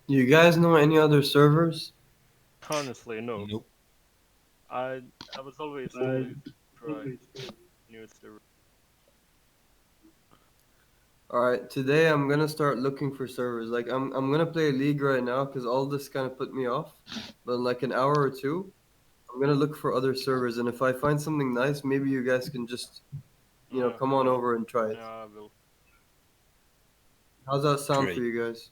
Do you guys know any other servers? Honestly, no. Nope. I I was always scared to try new server. All right, today I'm gonna start looking for servers. Like I'm gonna play a league right now because all this kind of put me off. But in like an hour or two, I'm gonna look for other servers, and if I find something nice, maybe you guys can just Yeah, come on over and try it. yeah, I will. How's that sound for Great. you guys?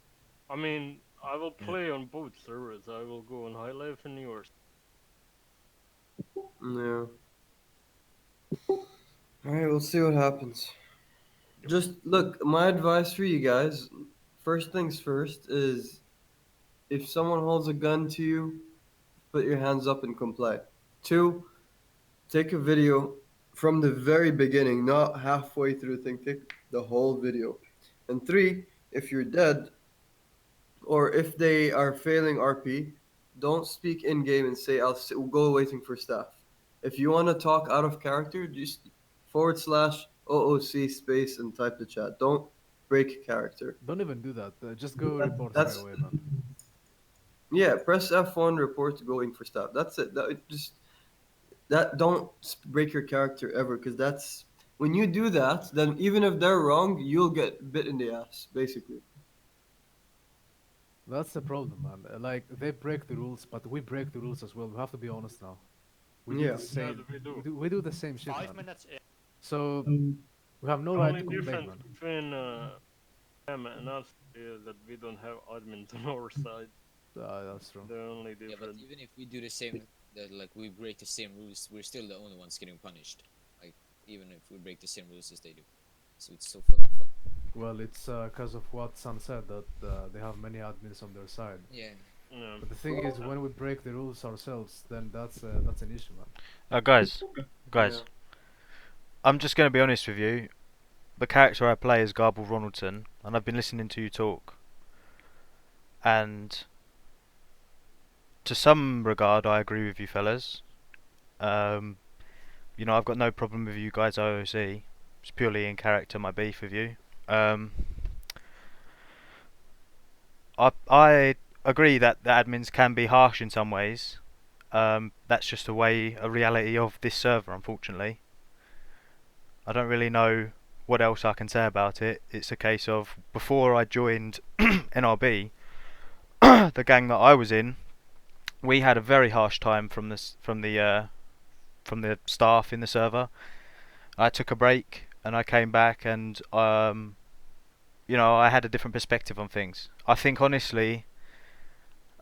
I mean, I will Yeah. play on both servers. I will go on High Life and yours. Yeah. All right, we'll see what happens. Yep. Just look, my advice for you guys, first things first is if someone holds a gun to you, put your hands up and comply. Two, take a video from the very beginning, not halfway through the thing. Take the whole video. And three, if you're dead or if they are failing RP, don't speak in game and say we'll go waiting for staff. If you want to talk out of character, just forward slash OOC space and type the chat. Don't break character. Don't even do that. Just go report right That's away, man. yeah. Press F1 report to going for staff. That's it. That don't break your character ever because that's when you do that. Then even if they're wrong, you'll get bit in the ass basically. That's the problem, man. Like they break the rules, but we break the rules as well. We have to be honest now. We do Yeah. the Yeah, same. we do. We do the same shit, Five man. minutes in. So we have no The right only to complain, difference man. between them and us is that we don't have admins on our side. That's true. The only Yeah, but difference. even if we do the same, that like we break the same rules, we're still the only ones getting punished. Like even if we break the same rules as they do, so it's so fucking fun. Well, it's because of what Sun said that they have many admins on their side. Yeah, Yeah. But the thing is, when we break the rules ourselves, then that's an issue, man. Guys, Yeah. guys, I'm just going to be honest with you. The character I play is Garble Ronaldson, and I've been listening to you talk. And to some regard, I agree with you, fellas. Um, I've got no problem with you guys, IOC. It's purely in character, my beef with you. Um, I agree that the admins can be harsh in some ways. That's just a reality of this server, unfortunately. I don't really know what else I can say about it. It's a case of before I joined NRB, the gang that I was in, we had a very harsh time from the staff in the server. I took a break and I came back and I had a different perspective on things. I think honestly,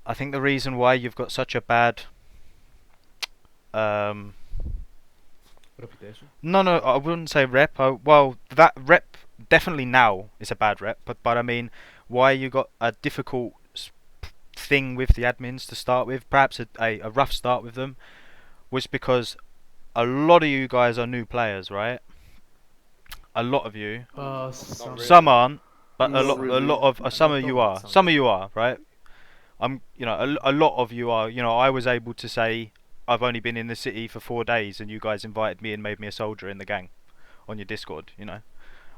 I think the reason why you've got such a bad um, Reputation. no, I wouldn't say rep. Well, that rep definitely now is a bad rep, but I mean, why you got a difficult thing with the admins to start with, perhaps a rough start with them, was because a lot of you guys are new players, right? A lot of you. Some. really. Some aren't, but Not a really. lot of some Not of you all, but are. some. Some of you are, right? A lot of you are. I was able to say I've only been in the city for 4 days, and you guys invited me and made me a soldier in the gang on your Discord.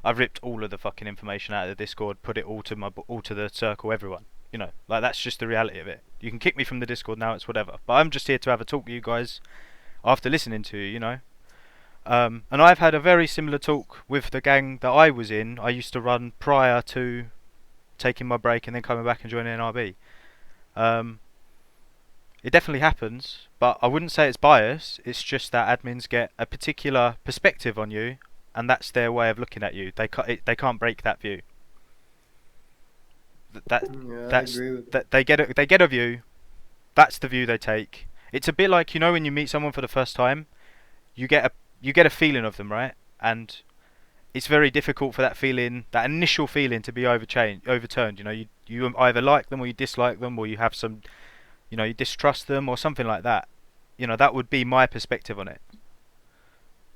I've ripped all of the fucking information out of the Discord, put it all to the circle, everyone. Like that's just the reality of it. You can kick me from the Discord now, it's whatever. But I'm just here to have a talk with you guys after listening to you. And I've had a very similar talk with the gang that I was in. I used to run prior to taking my break and then coming back and joining NRB. Um, it definitely happens, but I wouldn't say it's bias. It's just that admins get a particular perspective on you, and that's their way of looking at you. They can't break that view. That Yeah, I that's agree with that they get a view. That's the view they take. It's a bit like when you meet someone for the first time, you get a feeling of them, right? And it's very difficult for that initial feeling, to be overturned. You either like them or you dislike them, or you have some, you distrust them or something like that. That would be my perspective on it.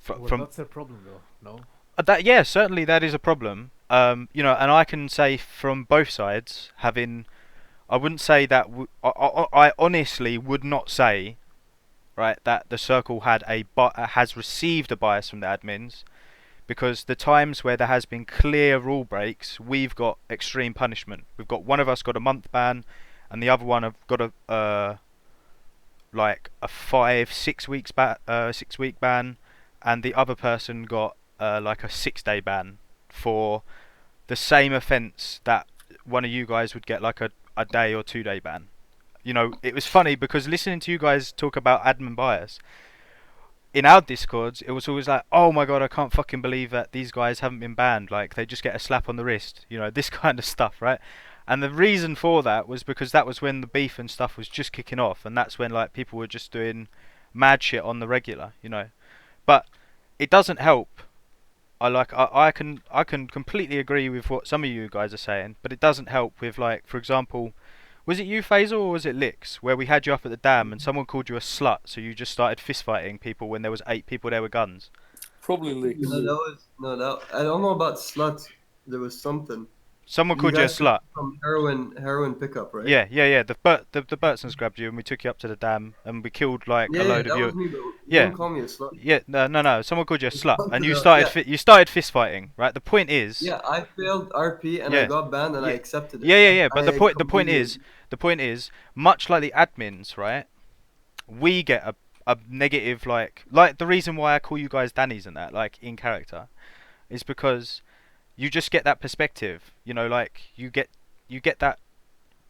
Well, From that's their problem, though. No. that, yeah, certainly that is a problem. And I can say from both sides, I wouldn't say that. I honestly would not say, right, that the circle has received a bias from the admins, because the times where there has been clear rule breaks, we've got extreme punishment. We've got one of us got a month ban, and the other one have got a like a 6 week ban, and the other person got like a 6 day ban for the same offence that one of you guys would get like a day or 2 day ban. You know, it was funny because listening to you guys talk about admin bias in our discords, it was always like, oh my god, I can't fucking believe that these guys haven't been banned. Like, they just get a slap on the wrist, you know, this kind of stuff, right? And the reason for that was because that was when the beef and stuff was just kicking off, and that's when like people were just doing mad shit on the regular, you know. But it doesn't help. I can completely agree with what some of you guys are saying, but it doesn't help with, like, for example, was it you, Faisal, or was it Licks, where we had you up at the dam and someone called you a slut, so you just started fist fighting people when there was 8 people there with guns? Probably leaks. No, that was no that. I don't know about sluts. There was something. Someone You called you a guys took slut. from heroin pickup, right? Yeah. The Bertsons grabbed you and we took you up to the dam and we killed like Yeah, a load that of you. was me, but you Yeah. didn't call me a slut. Yeah, no. Someone called you a slut, and you Yeah. started you started fist fighting, right? The point is, Yeah, I failed RP and Yeah. I got banned and I Yeah. accepted it. yeah. But the I point completely- the point is, much like the admins, right? We get a negative, like the reason why I call you guys Dannies and that, like, in character, is because you just get that perspective, you know, like you get that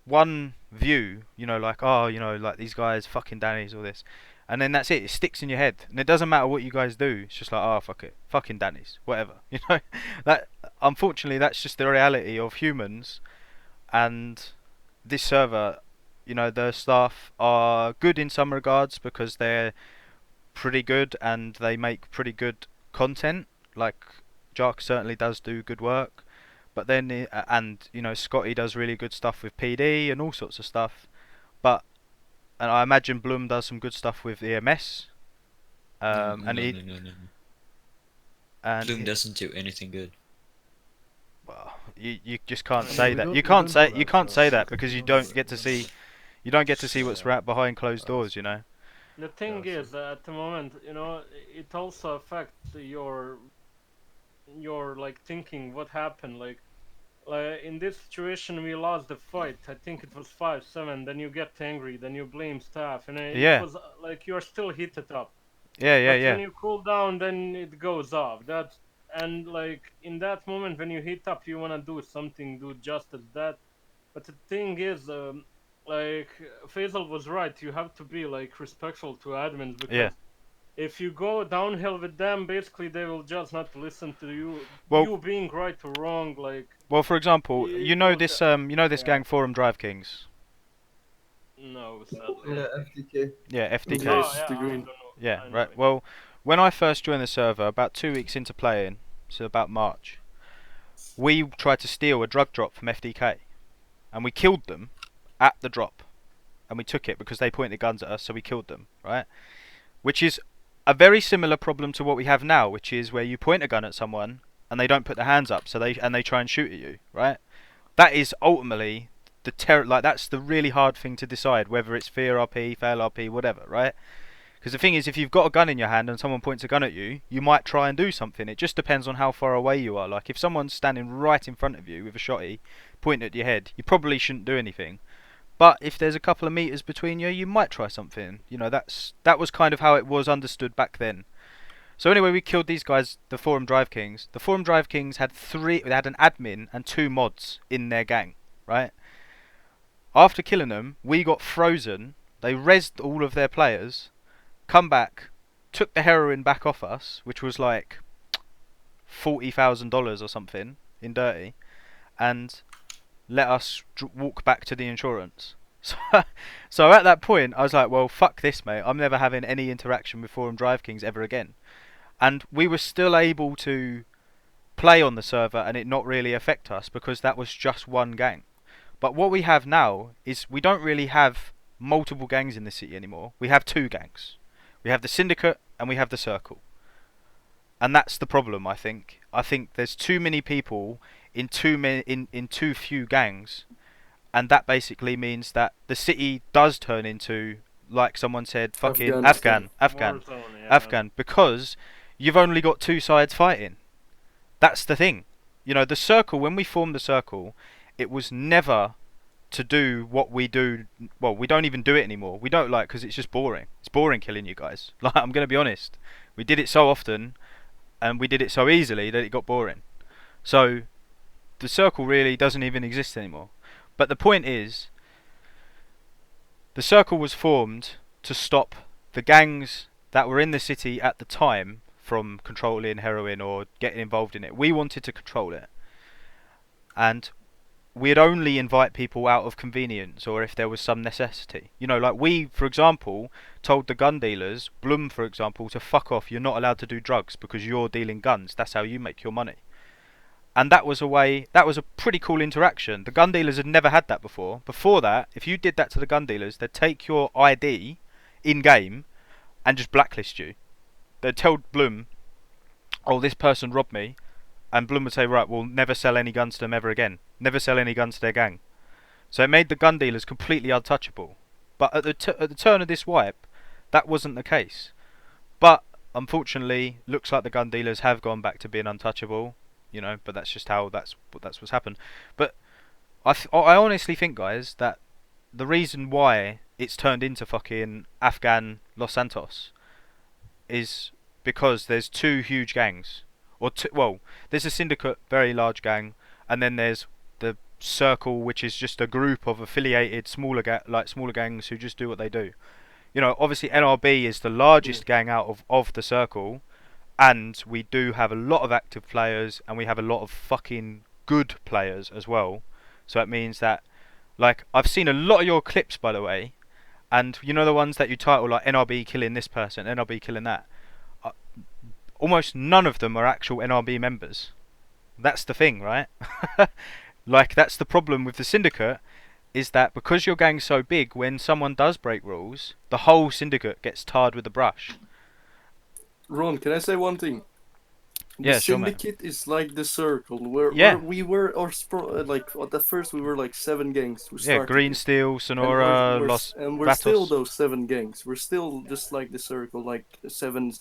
one view, you know, like, oh, you know, like these guys fucking Dannies, all this, and then that's it. It sticks in your head, and it doesn't matter what you guys do. It's just like, oh, fuck it, fucking Dannies, whatever, you know. That, unfortunately, that's just the reality of humans. And this server, you know, the staff are good in some regards because they're pretty good and they make pretty good content. Like, Jark certainly does do good work, but then and you know, Scotty does really good stuff with PD and all sorts of stuff. But and I imagine Bloom does some good stuff with EMS. And no. and Bloom doesn't do anything good. well, you just can't I mean, say we that. don't- You we can't don't say know you that, can't so say that we because you don't don't know. get to We see what's Yeah. behind closed That's- doors. You know. The thing Yeah, is, at the moment, you know, it also affects your like thinking. What happened? Like in this situation, we lost the fight. I think it was 5-7. Then you get angry. Then you blame staff, and it Yeah. was like you're still heated up. Yeah. But when you cool down, then it goes off. And like in that moment when you heat up, you wanna do something, do justice that. But the thing is, like Faisal was right. You have to be like respectful to admins because Yeah. if you go downhill with them, basically they will just not listen to you. Well- You being right or wrong, like Well, for example, It you know will this yeah. gang Forum Drive Kings. no, sadly. Yeah, FTK. Yeah, FDK. Okay. Oh yeah, the I green. don't know. Yeah, I know right. it. Well, when I first joined the server, about 2 weeks into playing, so about March, we tried to steal a drug drop from FDK, and we killed them at the drop, and we took it because they pointed guns at us, so we killed them, right? Which is a very similar problem to what we have now, which is where you point a gun at someone and they don't put their hands up, so they try and shoot at you, right? That is ultimately that's the really hard thing to decide, whether it's fear RP, fail RP, whatever, right? Because the thing is, if you've got a gun in your hand and someone points a gun at you, you might try and do something. It just depends on how far away you are. Like, if someone's standing right in front of you with a shotty pointing at your head, you probably shouldn't do anything. But if there's a couple of meters between you, you might try something. You know, that was kind of how it was understood back then. So anyway, we killed these guys, the Forum Drive Kings. The Forum Drive Kings had they had an admin and 2 mods in their gang, right? After killing them, we got frozen. They rezzed all of their players, come back, took the heroin back off us, which was like $40,000 or something in dirty, and let us walk back to the insurance. So at that point, I was like, well, fuck this, mate. I'm never having any interaction with Forum Drive Kings ever again. And we were still able to play on the server and it not really affect us because that was just one gang. But what we have now is we don't really have multiple gangs in the city anymore. We have 2 gangs. We have the Syndicate and we have the Circle. And that's the problem, I think. I think there's too many people in too few gangs, and that basically means that the city does turn into, like someone said, fucking Afghanistan. Warzone, yeah. Afghan, because you've only got 2 sides fighting. That's the thing. You know, the Circle, when we formed the Circle, it was never to do what we do. Well, we don't even do it anymore. We don't like because it's just boring. It's boring killing you guys. Like I'm gonna be honest. We did it so often, and we did it so easily that it got boring. So the circle really doesn't even exist anymore. But the point is, the circle was formed to stop the gangs that were in the city at the time from controlling heroin or getting involved in it. We wanted to control it. And we'd only invite people out of convenience or if there was some necessity. You know, like we, for example, told the gun dealers, Blum, for example, to fuck off. You're not allowed to do drugs because you're dealing guns. That's how you make your money. And that was a pretty cool interaction. The gun dealers had never had that before. Before that, if you did that to the gun dealers, they'd take your ID in-game and just blacklist you. They'd tell Blum, oh, this person robbed me, and Blum would say, right, we'll never sell any guns to them ever again. Never sell any guns to their gang. So it made the gun dealers completely untouchable. But at the turn of this wipe, that wasn't the case. But unfortunately, looks like the gun dealers have gone back to being untouchable. You know, but that's just how that's what's happened. But I honestly think, guys, that the reason why it's turned into fucking Afghan Los Santos is because there's two huge gangs, or well, there's a syndicate, very large gang, and then there's the circle, which is just a group of affiliated smaller gangs who just do what they do. You know, obviously NRB is the largest gang out of the circle, and we do have a lot of active players, and we have a lot of fucking good players as well. So it means that, like, I've seen a lot of your clips, by the way, and you know the ones that you title like NRB killing this person, NRB killing that. Almost none of them are actual NRB members. That's the thing, right? Like, that's the problem with the syndicate, is that because your gang's so big, when someone does break rules, the whole syndicate gets tarred with a brush. Ron, can I say one thing? Yeah, The sure, mate. syndicate is like the circle, where Yeah. we were, like at first we were like 7 gangs. We Yeah, started Green it. Steel, And Sonora, we're Vatos. still those 7 gangs. We're still just like the circle, like 7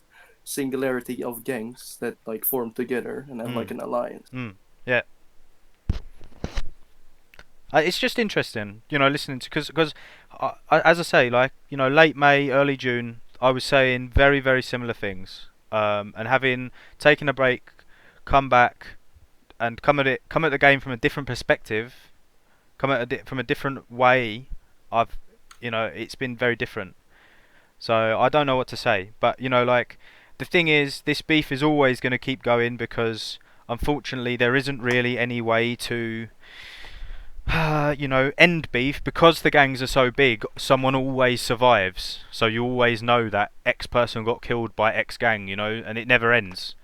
singularity of gangs that like form together and have like an alliance. Yeah. It's just interesting, you know, listening to because as I say, like, you know, late May, early June, I was saying very, very similar things. And having taken a break, come back, and come at the game from a different perspective, come at it from a different way. You know, it's been very different. So I don't know what to say, but you know, like, the thing is, this beef is always going to keep going because unfortunately there isn't really any way to you know, end beef. Because the gangs are so big, someone always survives. So you always know that X person got killed by X gang, you know, and it never ends.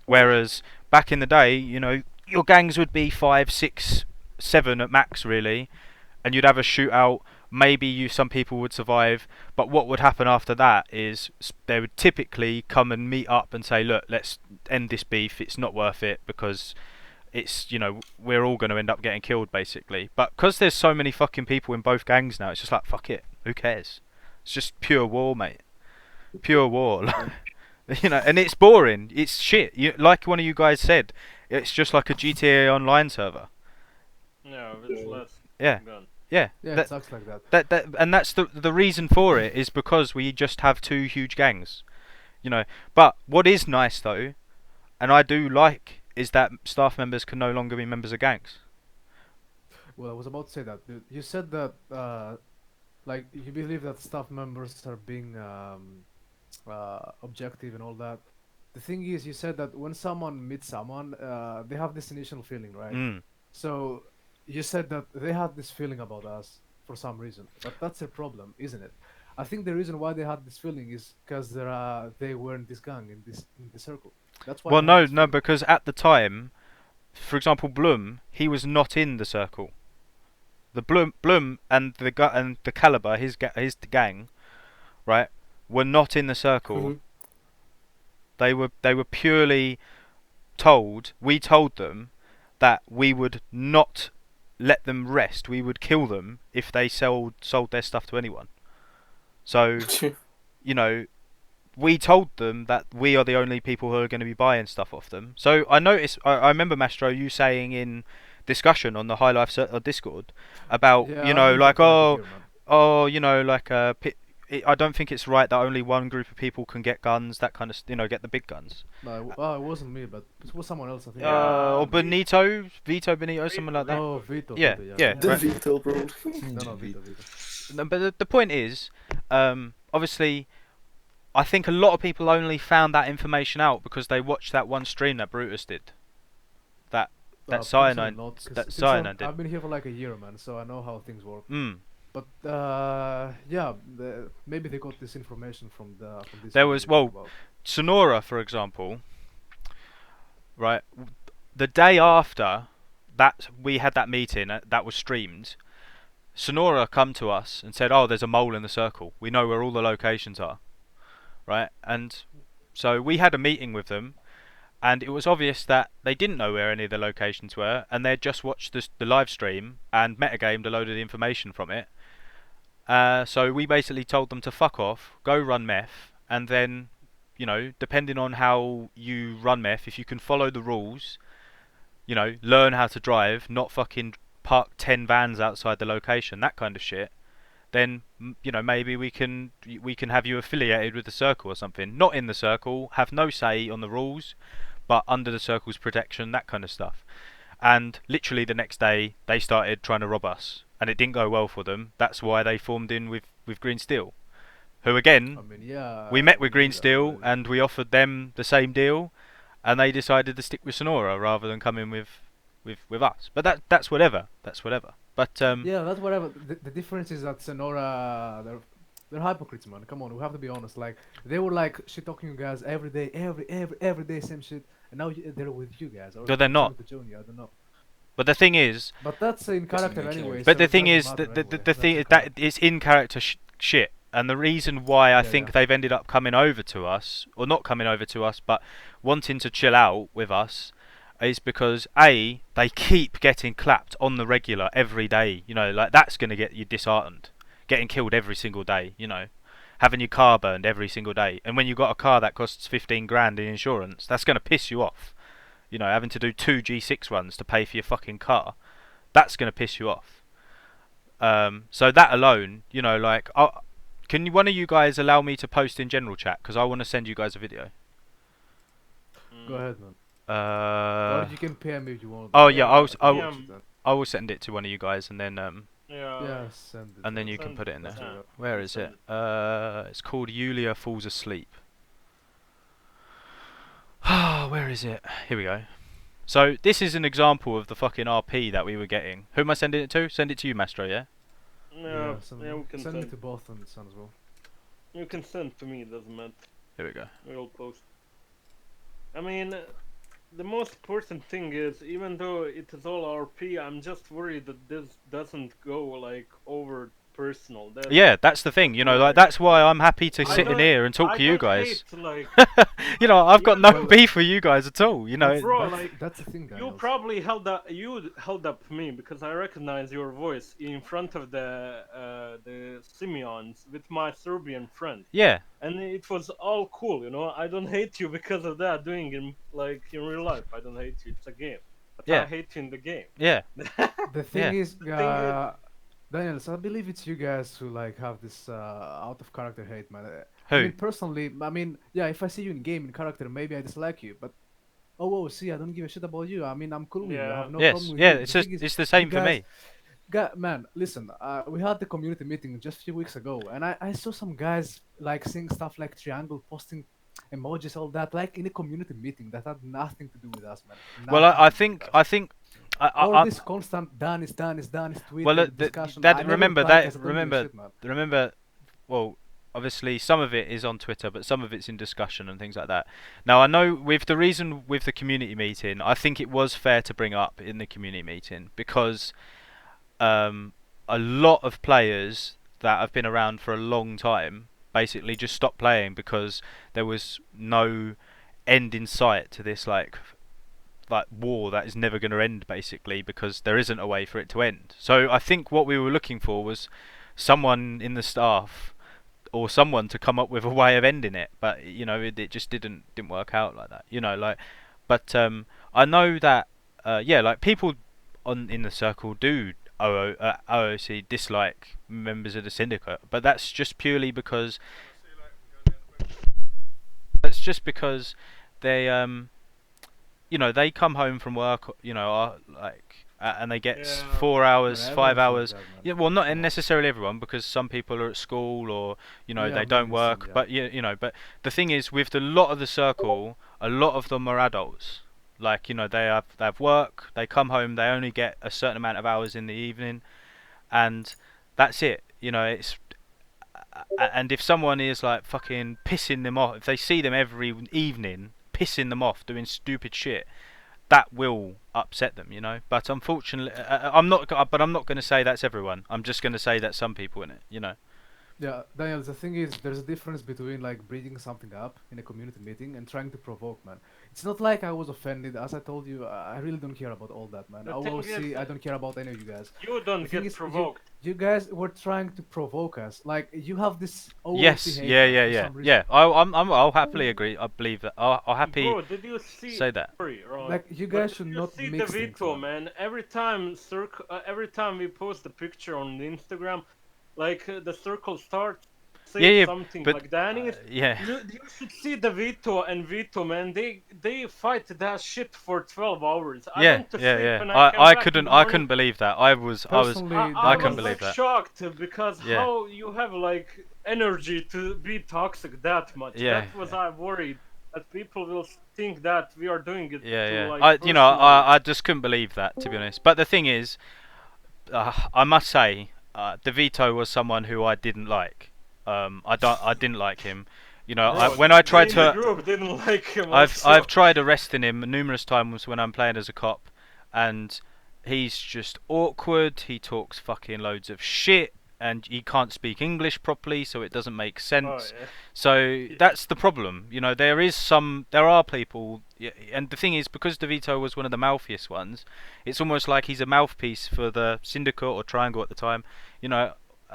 Whereas back in the day, you know, your gangs would be 5, 6, 7 at max, really, and you'd have a shootout. Maybe some people would survive, but what would happen after that is they would typically come and meet up and say, look, let's end this beef. It's not worth it because it's, you know, we're all going to end up getting killed, basically. But because there's so many fucking people in both gangs now, it's just like, fuck it, who cares? It's just pure war, mate. Pure war. You know, and it's boring. It's shit. Like one of you guys said, it's just like a GTA Online server. Yeah, it's less Yeah. gun. Yeah. Yeah, That- it sucks like that. and that's the reason for it, is because we just have two huge gangs. You know, but what is nice though, and I do like, is that staff members can no longer be members of gangs. Well, I was about to say that. You said that, like, you believe that staff members are being objective and all that. The thing is, you said that when someone meets someone, they have this initial feeling, right? So you said that they had this feeling about us for some reason, but that's a problem, isn't it? I think the reason why they had this feeling is because they were in this gang, in the circle. That's why. Well, they had no, this no, feeling. because at the time, for example, Blum, he was not in the circle. The Blum and the Caliber, his gang, right, were not in the circle. They were purely told. We told them that we would not let them rest. We would kill them if they sold their stuff to anyone. So, you know, we told them that we are the only people who are going to be buying stuff off them. So I noticed, I remember, Mastro, you saying in discussion on the High Life Discord about Yeah, you I've know been here like for like a year, man. you know like I don't think it's right that only one group of people can get guns, that kind of get the big guns. No, it wasn't me, but it was someone else. I think. Yeah, Or Benito, Vito Benito, someone like that. Oh, Vito, Yeah, Vito, yeah, yeah. yeah. The Right. veto, bro. No, no, Vito, Vito. No, but the point is, obviously, I think a lot of people only found that information out because they watched that one stream that Brutus did. That Personally cyanide, not, 'cause that since cyanide did. I've been here for like a year, man, so I know how things work. Mm. But yeah, maybe they got this information from this. There video was you talk about. Sonora, for example. Right, the day after that we had that meeting that was streamed, Sonora come to us and said, "Oh, there's a mole in the circle. We know where all the locations are." Right, and so we had a meeting with them, and it was obvious that they didn't know where any of the locations were, and they'd just watched the live stream and metagamed a load of the information from it. So we basically told them to fuck off, go run meth, and then, you know, depending on how you run meth, if you can follow the rules, you know, learn how to drive, not fucking park 10 vans outside the location, that kind of shit, then you know, maybe we can have you affiliated with the circle or something. Not in the circle, have no say on the rules, but under the circle's protection, that kind of stuff. And literally the next day they started trying to rob us, and it didn't go well for them. That's why they formed in with Green Steel, who again, I mean, yeah. we met with knew Green that, Steel but- and we offered them the same deal, and they decided to stick with Sonora rather than come in with us. But that's whatever. That's whatever. But Yeah, that's whatever. The difference is that Sonora, they're hypocrites, man. Come on, we have to be honest. Like they were like shit talking you guys every day, every day, same shit. And now they're with you guys. Or No, they're not. trying to join you, I don't know. But the thing is, But that's in character make anyway. but so the it thing doesn't is, matter the anyway. the thing in is that character. it's in character shit. And the reason why I Yeah, think yeah. they've ended up coming over to us, or not coming over to us, but wanting to chill out with us, is because A, they keep getting clapped on the regular every day. You know, like that's going to get you disheartened. Getting killed every single day, you know. Having your car burned every single day. And when you've got a car that costs 15 grand in insurance, that's going to piss you off. You know, having to do 2 G6 runs to pay for your fucking car, that's going to piss you off. So that alone, you know, like, can one of you guys allow me to post in general chat? Because I want to send you guys a video. Go ahead, man. Uh, Or you can PM if you want. oh yeah, Yeah, I will send it to one of you guys, and then yeah. send it. and then you can Send put it in it, there. yeah. Where is Send it? It's called Yulia Falls Asleep. Where is it? Here we go. So this is an example of the fucking RP that we were getting. Who am I sending it to? Send it to you, Mastro, yeah? Yeah, send, yeah, we can send send. it to both on this one as well. You can send to me, doesn't matter. Here we go. We'll post. I mean, the most important thing is, even though it is all RP, I'm just worried that this doesn't go like over personal. Yeah, that's the thing, you know, like that's why I'm happy to I sit in don't- here and talk I to you don't guys. hate, like, You know, I've got Yeah, no well, beef with you guys at all, you know. Bro, that's, like, that's the thing, guys. you probably held up me because I recognize your voice in front of the Simeons with my Serbian friend, Yeah, and it was all cool, you know. I don't hate you because of that. Doing in real life, I don't hate you. It's a game, but Yeah. I hate you in the game. yeah. The thing Yeah. is, Daniel, so I believe it's you guys who like have this out of character hate, man. Who? I mean, personally, I mean, yeah, if I see you in game in character, maybe I dislike you, but see, I don't give a shit about you. I mean, I'm cool with you. I Yeah. have no Yes, problem with yeah, you. it's The just thing is, it's the same you for guys- me. Man, listen, we had the community meeting just a few weeks ago, and I saw some guys like saying stuff like triangle, posting emojis, all that, like in a community meeting that had nothing to do with us, man. Well, Nothing I to do with think us. All I this constant done is tweet well, discussion. that I never remember replied that 'cause I don't give a remember shit, man. remember. Well, obviously some of it is on Twitter, but some of it's in discussion and things like that. Now I know with the reason with the community meeting, I think it was fair to bring up in the community meeting because a lot of players that have been around for a long time basically just stopped playing because there was no end in sight to this like war that is never going to end basically because there isn't a way for it to end. So I think what we were looking for was someone in the staff or someone to come up with a way of ending it, but you know it just didn't work out like that, you know, like. But I know that yeah, like people on in the circle do OOC dislike members of the syndicate, but that's just purely because they they come home from work, and they get Yeah. 4 hours, Man, 5 hours. everyone's like that, man. Yeah, well, not Come on. necessarily everyone, because some people are at school or Yeah, they don't maybe some, work. yeah. But but the thing is, with the lot of the circle, a lot of them are adults. Like they have work. They come home. They only get a certain amount of hours in the evening, and that's it. It's and if someone is like fucking pissing them off, if they see them every evening pissing them off doing stupid shit, that will upset them, But unfortunately, I'm not. But I'm not going to say that's everyone. I'm just going to say that some people in it. Yeah, Daniel, the thing is, there's a difference between like bringing something up in a community meeting and trying to provoke, man. It's not like I was offended. As I told you, I really don't care about all that, man. The thing OOC, is, I don't care about any of you guys. you The don't thing get is, provoked. you guys were trying to provoke us. Like, you have this OOC Yes. hate Yeah. for Yeah. Yeah. some reason. Yeah. I'll happily agree. I believe that. I'll happy Bro, did you see? say that. Sorry, Ron. Like, you But guys did should you not see the mix things, veto, man. man? Every time we post a picture on Instagram, like the circle starts saying Yeah. something But like Danny. yeah. You should see the veto, man. They fight that shit for 12 hours. I Yeah. went to Yeah. sleep Yeah. and I came I back in couldn't. the I morning. couldn't believe that. I was. Personally, I I couldn't was believe like that. shocked because Yeah. how you have like energy to be toxic that much. Yeah. That was I worried that people will think that we are doing it Yeah. to Yeah. like I. personally. I just couldn't believe that, to be honest. But the thing is, I must say, DeVito was someone who I didn't like. I didn't like him. Bro, When I tried in the to, group didn't like him I've also. I've tried arresting him numerous times when I'm playing as a cop, and he's just awkward. He talks fucking loads of shit, and he can't speak English properly, so it doesn't make Oh, sense. yeah. So that's the problem. There are people, and the thing is, because DeVito was one of the mouthiest ones, it's almost like he's a mouthpiece for the Syndicate or Triangle at the time,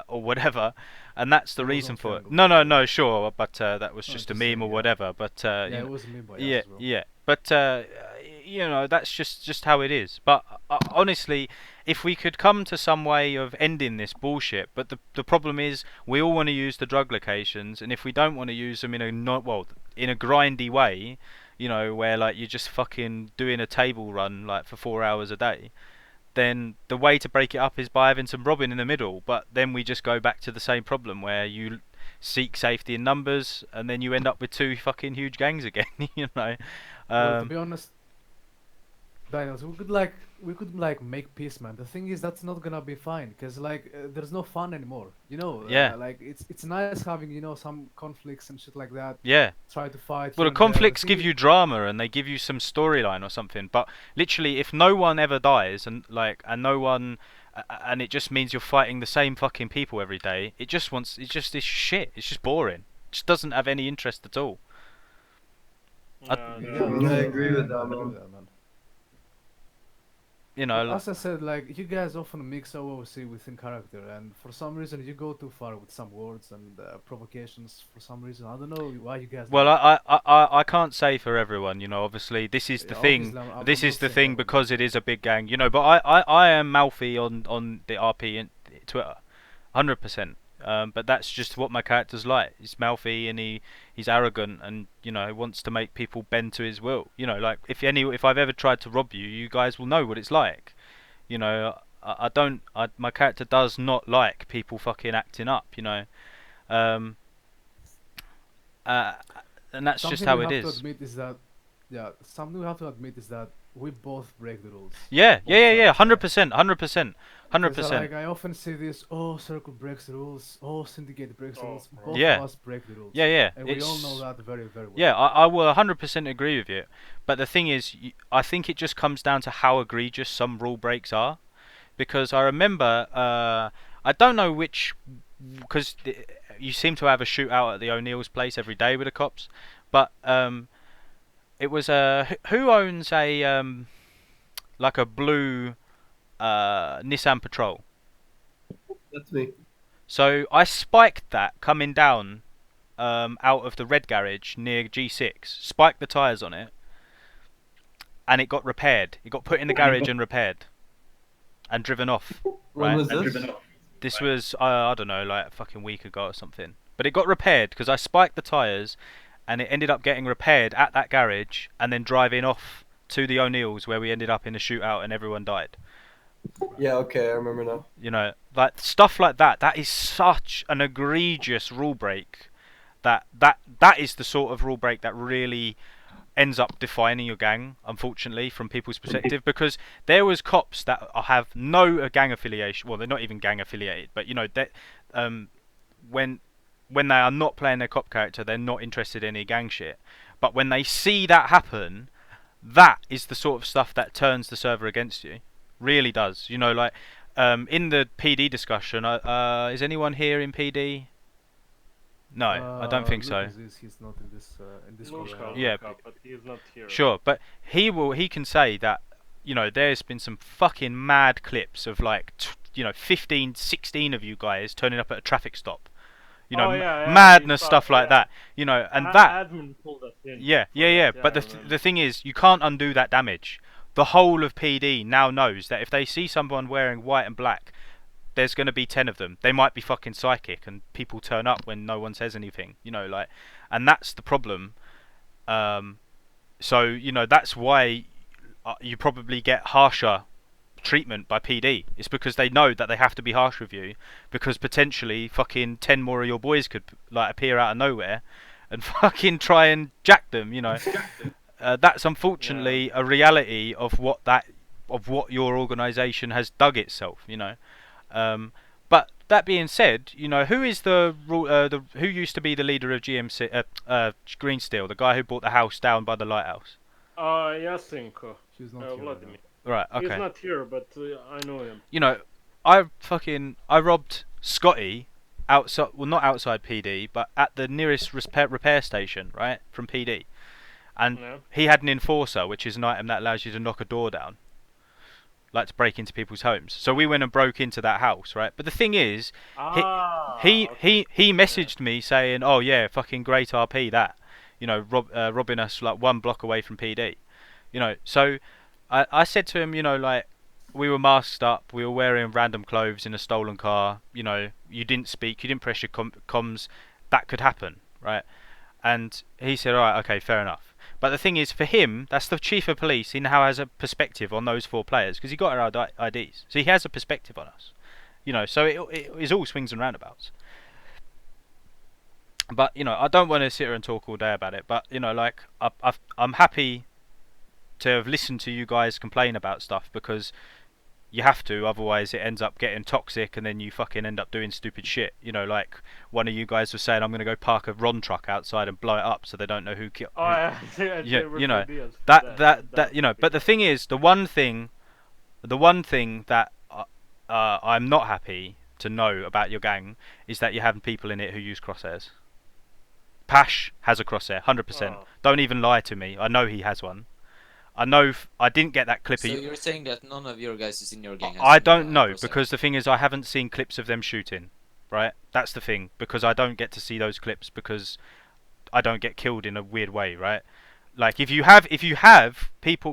or whatever, and that's the It was reason on for it. Triangle. No, sure, but that was No, just a just meme saying, or yeah. whatever. But Yeah, it was a meme by us yeah, as well. yeah, but that's just how it is. But honestly, if we could come to some way of ending this bullshit, but the problem is we all want to use the drug locations, and if we don't want to use them in a in a grindy way, where like you're just fucking doing a table run like for 4 hours a day, then the way to break it up is by having some robbing in the middle. But then we just go back to the same problem where you seek safety in numbers, and then you end up with two fucking huge gangs again. Well, to Um, be honest, Daniels, we could like make peace, man. The thing is, that's not gonna be fine, cause like there's no fun anymore. Yeah. Like it's nice having some conflicts and shit like that. yeah. Try to fight. Well, here the and there. conflicts thing give is- you drama and they give you some storyline or something. But literally, if no one ever dies and no one, and it just means you're fighting the same fucking people every day, it's just this shit. It's just boring. It just doesn't have any interest at all. Yeah, I agree with that, I agree man. with that, man. Like, As I said, like you guys often mix OOC within character, and for some reason you go too far with some words and provocations. For some reason, I don't know why you guys. well, do that. I can't say for everyone. Obviously, this is the Yeah, thing. obviously, I'm This not is the saying thing everyone. because it is a big gang. But I am mouthy on the RP in Twitter, 100%. But that's just what my character's like. He's mouthy and he's arrogant and wants to make people bend to his will. Like if I've ever tried to rob you, you guys will know what it's like. I don't. My character does not like people fucking acting up. Um, and that's just Something how we it have to is. admit is that, yeah, something we have to admit is that we both break the rules. Yeah, Both yeah, sides, 100%, 100%, Because, 100%. like I often see this, oh, Circle breaks the rules, oh, Syndicate breaks the Oh, rules. bro. Both Yeah. of us break the rules. Yeah, yeah. And we all know that very, very well. Yeah, I will 100% agree with you. But the thing is, I think it just comes down to how egregious some rule breaks are. Because I remember, I don't know which, because you seem to have a shootout at the O'Neill's place every day with the cops. But it was who owns a like a blue Nissan Patrol. That's me. So I spiked that coming down out of the red garage near G6, spiked the tyres on it, and it got repaired. It got put in the garage and repaired. and driven off. When Right? was this? This was I don't know, like a fucking week ago or something. But it got repaired because I spiked the tyres, and it ended up getting repaired at that garage, and then driving off to the O'Neills where we ended up in a shootout and everyone died. Yeah, okay, I remember now. You know, like stuff like that. That is such an egregious rule break. That is the sort of rule break that really ends up defining your gang, unfortunately, from people's perspective. Because there was cops that have no gang affiliation. Well, they're not even gang affiliated, but you know that when they are not playing their cop character, they're not interested in any gang shit. But when they see that happen, that is the sort of stuff that turns the server against you. Really does. You know, like in the PD discussion, is anyone here in PD? No, I don't think so. He's not in this group. Luca, Yeah. Luca, but he's not here. Sure, but he can say that, you know, there's been some fucking mad clips of like 15, 16 of you guys turning up at a traffic stop. You know, Oh, yeah, madness, we saw, stuff like yeah. that. You know, and that admin pulled us in. yeah. for that, But I remember. the thing is, you can't undo that damage. The whole of PD now knows that if they see someone wearing white and black, there's going to be 10 of them. They might be fucking psychic, and people turn up when no one says anything. You know, like, and that's the problem. So you know that's why you probably get harsher treatment by PD. It's because they know that they have to be harsh with you, because potentially fucking 10 more of your boys could like appear out of nowhere and fucking try and jack them. You know, that's unfortunately a reality of what your organisation has dug itself. You know, but that being said, you know, who is who used to be the leader of GMC Green Steel, the guy who bought the house down by the lighthouse? Yasinko. She's not here. Vladimir. Right. He's Okay. not here, but I know him. You know, I robbed Scotty outside, well, not outside PD, but at the nearest repair station, right, from PD. And Yeah. he had an enforcer, which is an item that allows you to knock a door down, like to break into people's homes. So we went and broke into that house, right? But the thing is, he messaged me saying, "Oh yeah, fucking great RP that, you know, robbing us like 1 block away from PD." You know, so I said to him, you know, like, we were masked up, we were wearing random clothes in a stolen car, you know, you didn't speak, you didn't press your comms, that could happen, right? And he said, alright, okay, fair enough. But the thing is, for him, that's the chief of police, he now has a perspective on those 4 players, because he got our IDs, so he has a perspective on us. You know, so it is all swings and roundabouts. But, you know, I don't want to sit here and talk all day about it, but, you know, like, I'm happy to have listened to you guys complain about stuff, because you have to, otherwise it ends up getting toxic and then you fucking end up doing stupid shit. You know, like one of you guys was saying, I'm going to go park a Ron truck outside and blow it up so they don't know who killed. Oh, yeah. Yeah, you know, that you know, but the thing is, the one thing that I'm not happy to know about your gang is that you're having people in it who use crosshairs. Pash has a crosshair, 100%. Oh. Don't even lie to me. I know he has one. I know I didn't get that clip. So you're saying that none of your guys is in your gang has I any, don't know, crosshair? because the thing is, I haven't seen clips of them shooting. Right, that's the thing, because I don't get to see those clips because I don't get killed in a weird way. Right, like if you have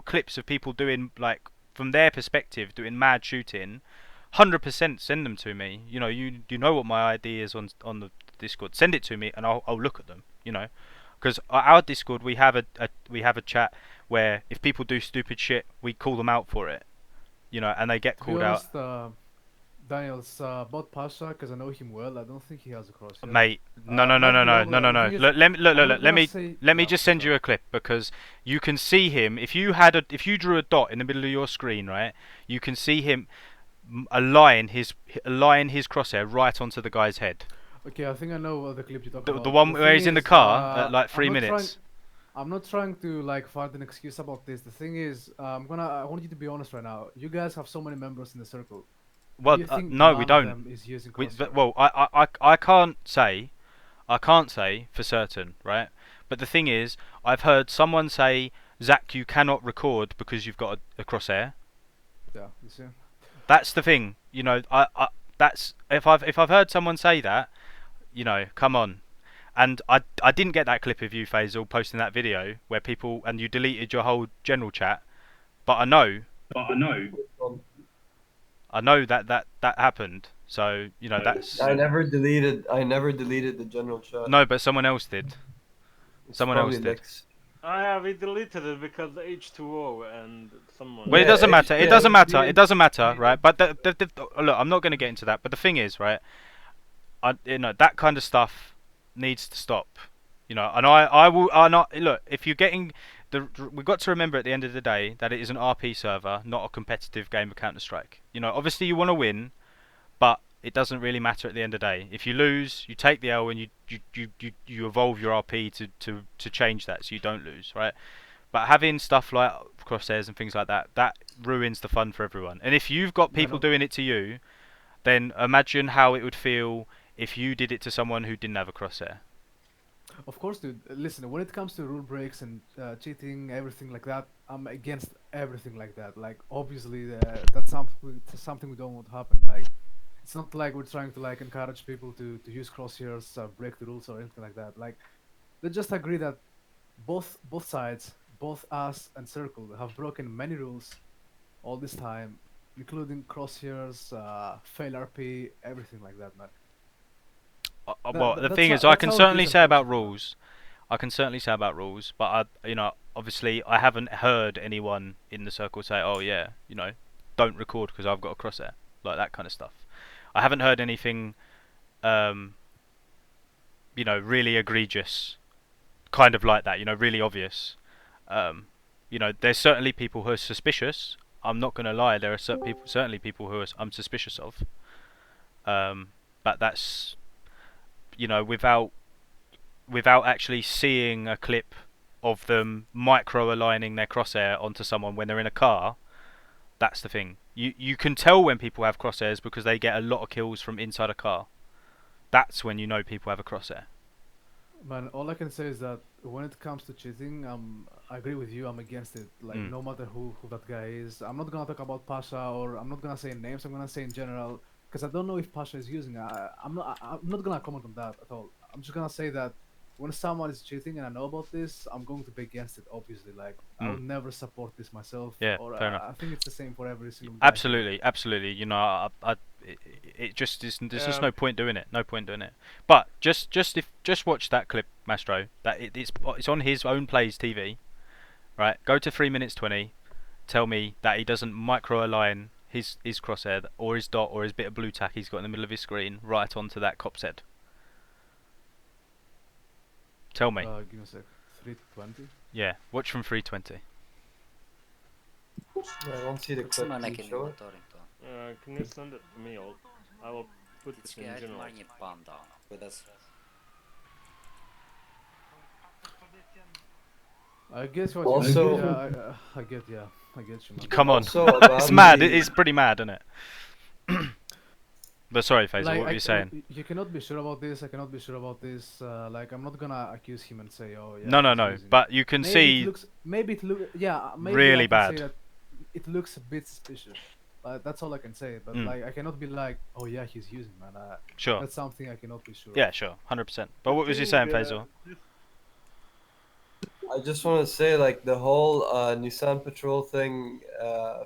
clips of people doing, like, from their perspective, doing mad shooting, 100% send them to me. You know, you know what my ID is on the Discord. Send it to me and I'll look at them. You know, because our Discord, we have a chat where if people do stupid shit, we call them out for it. You know, and they get To be called honest, out. Daniels, about Pasha, because I know him well, I don't think he has a crosshair. Mate, no. might be wrong, but the thing is, Let me I'm not let me gonna say- let me yeah, just send you sorry. a clip, because you can see him. If you drew a dot in the middle of your screen, right, you can see him align his crosshair right onto the guy's head. Okay, I think I know what the clip you're talking The about. one The where thing he's in the is, car at like 3 I'm not minutes. I'm not trying to like find an excuse about this. The thing is, I want you to be honest right now. You guys have so many members in the circle. Well, Do you think no, none we of don't. them is using We, crosshair? well, I can't say for certain, right? But the thing is, I've heard someone say, Zach, you cannot record because you've got a crosshair. Yeah, you see. That's the thing, you know. That's if I've heard someone say that, you know, come on. And I didn't get that clip of you, Faisal, posting that video where people, and you deleted your whole general chat. But I know I know that happened. So you know that's I never deleted the general chat. no, but someone else did. It's Someone else probably did. Lex. I have it deleted it because H2O and someone. Well, it Yeah, doesn't matter. It yeah, doesn't matter. me It and doesn't matter, me right? But look, I'm not going to get into that. But the thing is, right? That kind of stuff needs to stop. And I will. I not look. If you're getting we've got to remember at the end of the day that it is an RP server, not a competitive game of Counter Strike. Obviously you want to win, but it doesn't really matter at the end of the day. If you lose, you take the L and you evolve your RP to change that so you don't lose, right? But having stuff like crosshairs and things like that ruins the fun for everyone. And if you've got Man, people doing it to you, then imagine how it would feel if you did it to someone who didn't have a crosshair. of course, dude. Listen, when it comes to rule breaks and cheating, everything like that, I'm against everything like that. Like, obviously, that's something we don't want to happen. Like, it's not like we're trying to like encourage people to use crosshairs, break the rules or anything like that. Like, let's just agree that both sides, both us and Circle, have broken many rules all this time, including crosshairs, fail RP, everything like that, man. Well, the That's thing how is, I that's can how it certainly is, say about unfortunately, man. rules. I can certainly say about rules, but obviously, I haven't heard anyone in the circle say, "Oh yeah, don't record because I've got a crosshair," like that kind of stuff. I haven't heard anything, um, really egregious, kind of like that. Really obvious. Um, there's certainly people who are suspicious. I'm not going to lie. There are certainly people who I'm suspicious of. But that's without actually seeing a clip of them micro aligning their crosshair onto someone when they're in a car. That's the thing. You can tell when people have crosshairs because they get a lot of kills from inside a car. That's when you know people have a crosshair. Man, all I can say is that when it comes to cheating, I agree with you. I'm against it. Like, Mm. no matter who that guy is, I'm not gonna talk about Pasha, or I'm not gonna say names. I'm gonna say in general because I don't know if Pasha is using. I'm not gonna comment on that at all. I'm just gonna say that when someone is cheating and I know about this, I'm going to be against it. Obviously, like I Mm. would never support this myself. Yeah, Or fair enough. I think it's the same for every single guy here. Absolutely. It just is. There's just Um, no point doing it. No point doing it. But just watch that clip, Mastro. It's on his own plays TV. Right. Go to 3 minutes 20. Tell me that he doesn't micro align his crosshair or his dot or his bit of blue tack he's got in the middle of his screen right onto that cop's head. Tell me. Give me a sec. 320. Yeah. Watch from 320. Yeah, I don't see the clip. Non è Can che you il show it? motore can you send it to me? I will put it in Get general. money panda with us. I guess what Also- you mean. Yeah, I get you, man. Come on. Also about It's mad. the- It's pretty mad, isn't it? But sorry, Faisal, Like, what were you saying? You cannot be sure about this. I cannot be sure about this. Like, I'm not gonna accuse him and say, "Oh, yeah." No. he's using it." But you can Maybe see it looks. Maybe it look. Yeah, maybe really I can say bad. that it looks a bit suspicious. That's all I can say. But Mm. like, I cannot be like, "Oh yeah, he's using, man." Sure. That's something I cannot be sure. Yeah, sure. 100%. But what was you saying, Faisal? I just want to say, like, the whole Nissan Patrol thing,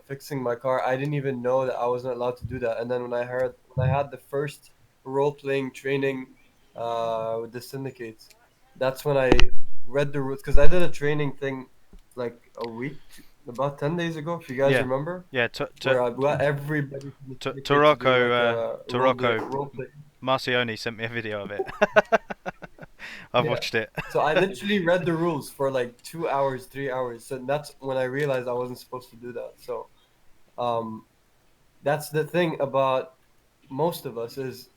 fixing my car. I didn't even know that I wasn't allowed to do that. And then when I had the first role-playing training with the syndicates, that's when I read the rules because I did a training thing like about 10 days ago. If you guys Yeah. remember, Yeah, where I got everybody from the syndicate to do, Torocco, like, Torocco role-play. Marcioni sent me a video of it. I've Yeah. watched it. So I literally read the rules for like 2 hours, 3 hours. So that's when I realized I wasn't supposed to do that. So, that's the thing about most of us is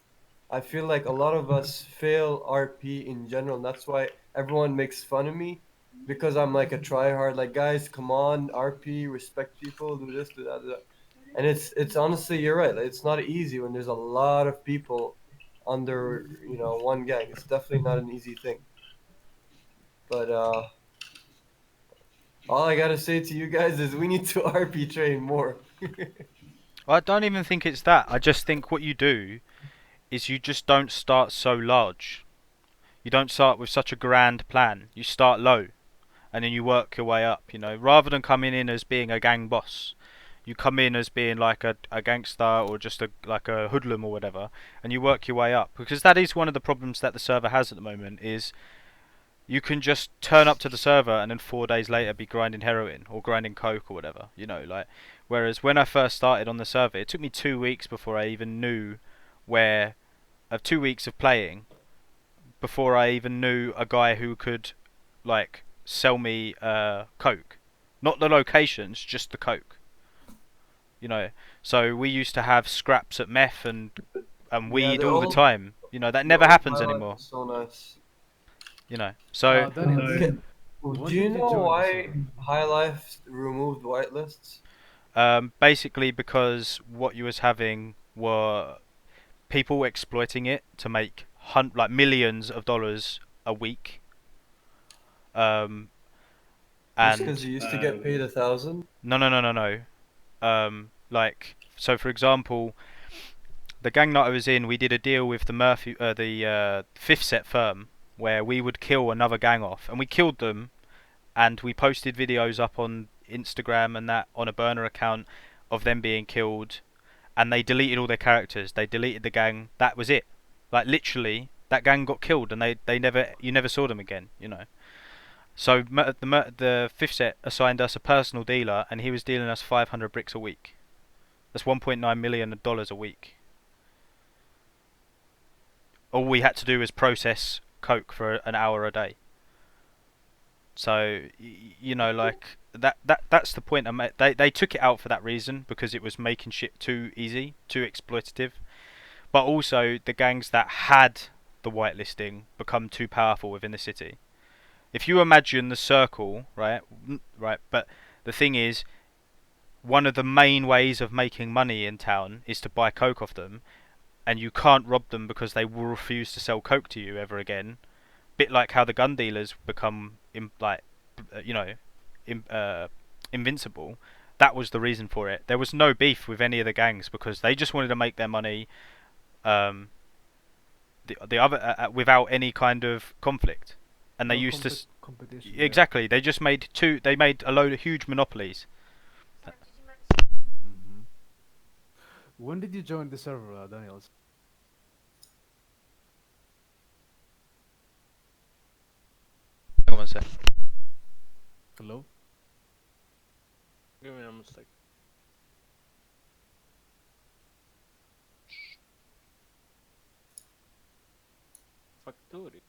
I feel like a lot of us fail RP in general. And that's why everyone makes fun of me because I'm like a tryhard. Like, guys, come on, RP, respect people, do this, do that, do that. And it's honestly, you're right. Like, it's not easy when there's a lot of people under one gang. It's definitely not an easy thing. But all I gotta say to you guys is we need to RP train more. I don't even think it's that. I just think what you do is you just don't start so large. You don't start with such a grand plan. You start low, and then you work your way up. Rather than coming in as being a gang boss, You come in as being like a gangster or just like a hoodlum or whatever, and you work your way up, because that is one of the problems that the server has at the moment. Is you can just turn up to the server and then 4 days later be grinding heroin or grinding coke or whatever, you know, like. Whereas when I first started on the server, it took me 2 weeks before I even knew where, of 2 weeks of playing, before I even knew a guy who could, like, sell me coke, not the locations, just the coke. You know, so we used to have scraps at meth and Yeah, weed all the time. You know, that never the old happens highlight anymore. is so nice. You know, so Daniel, Okay. when Do you did you know join the why server? High Life removed whitelists? basically because what you was having were people exploiting it to make like millions of dollars a week. Um, Just because and you used to get paid 1,000? no. Like, so for example, the gang that I was in, we did a deal with the fifth set firm where we would kill another gang off, and we killed them, and we posted videos up on Instagram and that on a burner account of them being killed, and they deleted all their characters. They deleted the gang. That was it. Like, literally, that gang got killed, and you never saw them again. You know. So the fifth set assigned us a personal dealer, and he was dealing us 500 bricks a week. That's 1.9 million dollars a week. All we had to do was process coke for an hour a day. So you know, like, that's the point. They took it out for that reason, because it was making shit too easy, too exploitative. But also the gangs that had the whitelisting become too powerful within the city. If you imagine the circle, right, right. But the thing is, one of the main ways of making money in town is to buy coke off them, and you can't rob them because they will refuse to sell coke to you ever again. Bit like how the gun dealers become you know, invincible. That was the reason for it. There was no beef with any of the gangs because they just wanted to make their money. The other without any kind of conflict, and they No used to competition. exactly. They just made two. They made a load of huge monopolies. Hmm. When did you join the server, Daniel? Hang on one sec. Hello. Give me a mistake. Factory.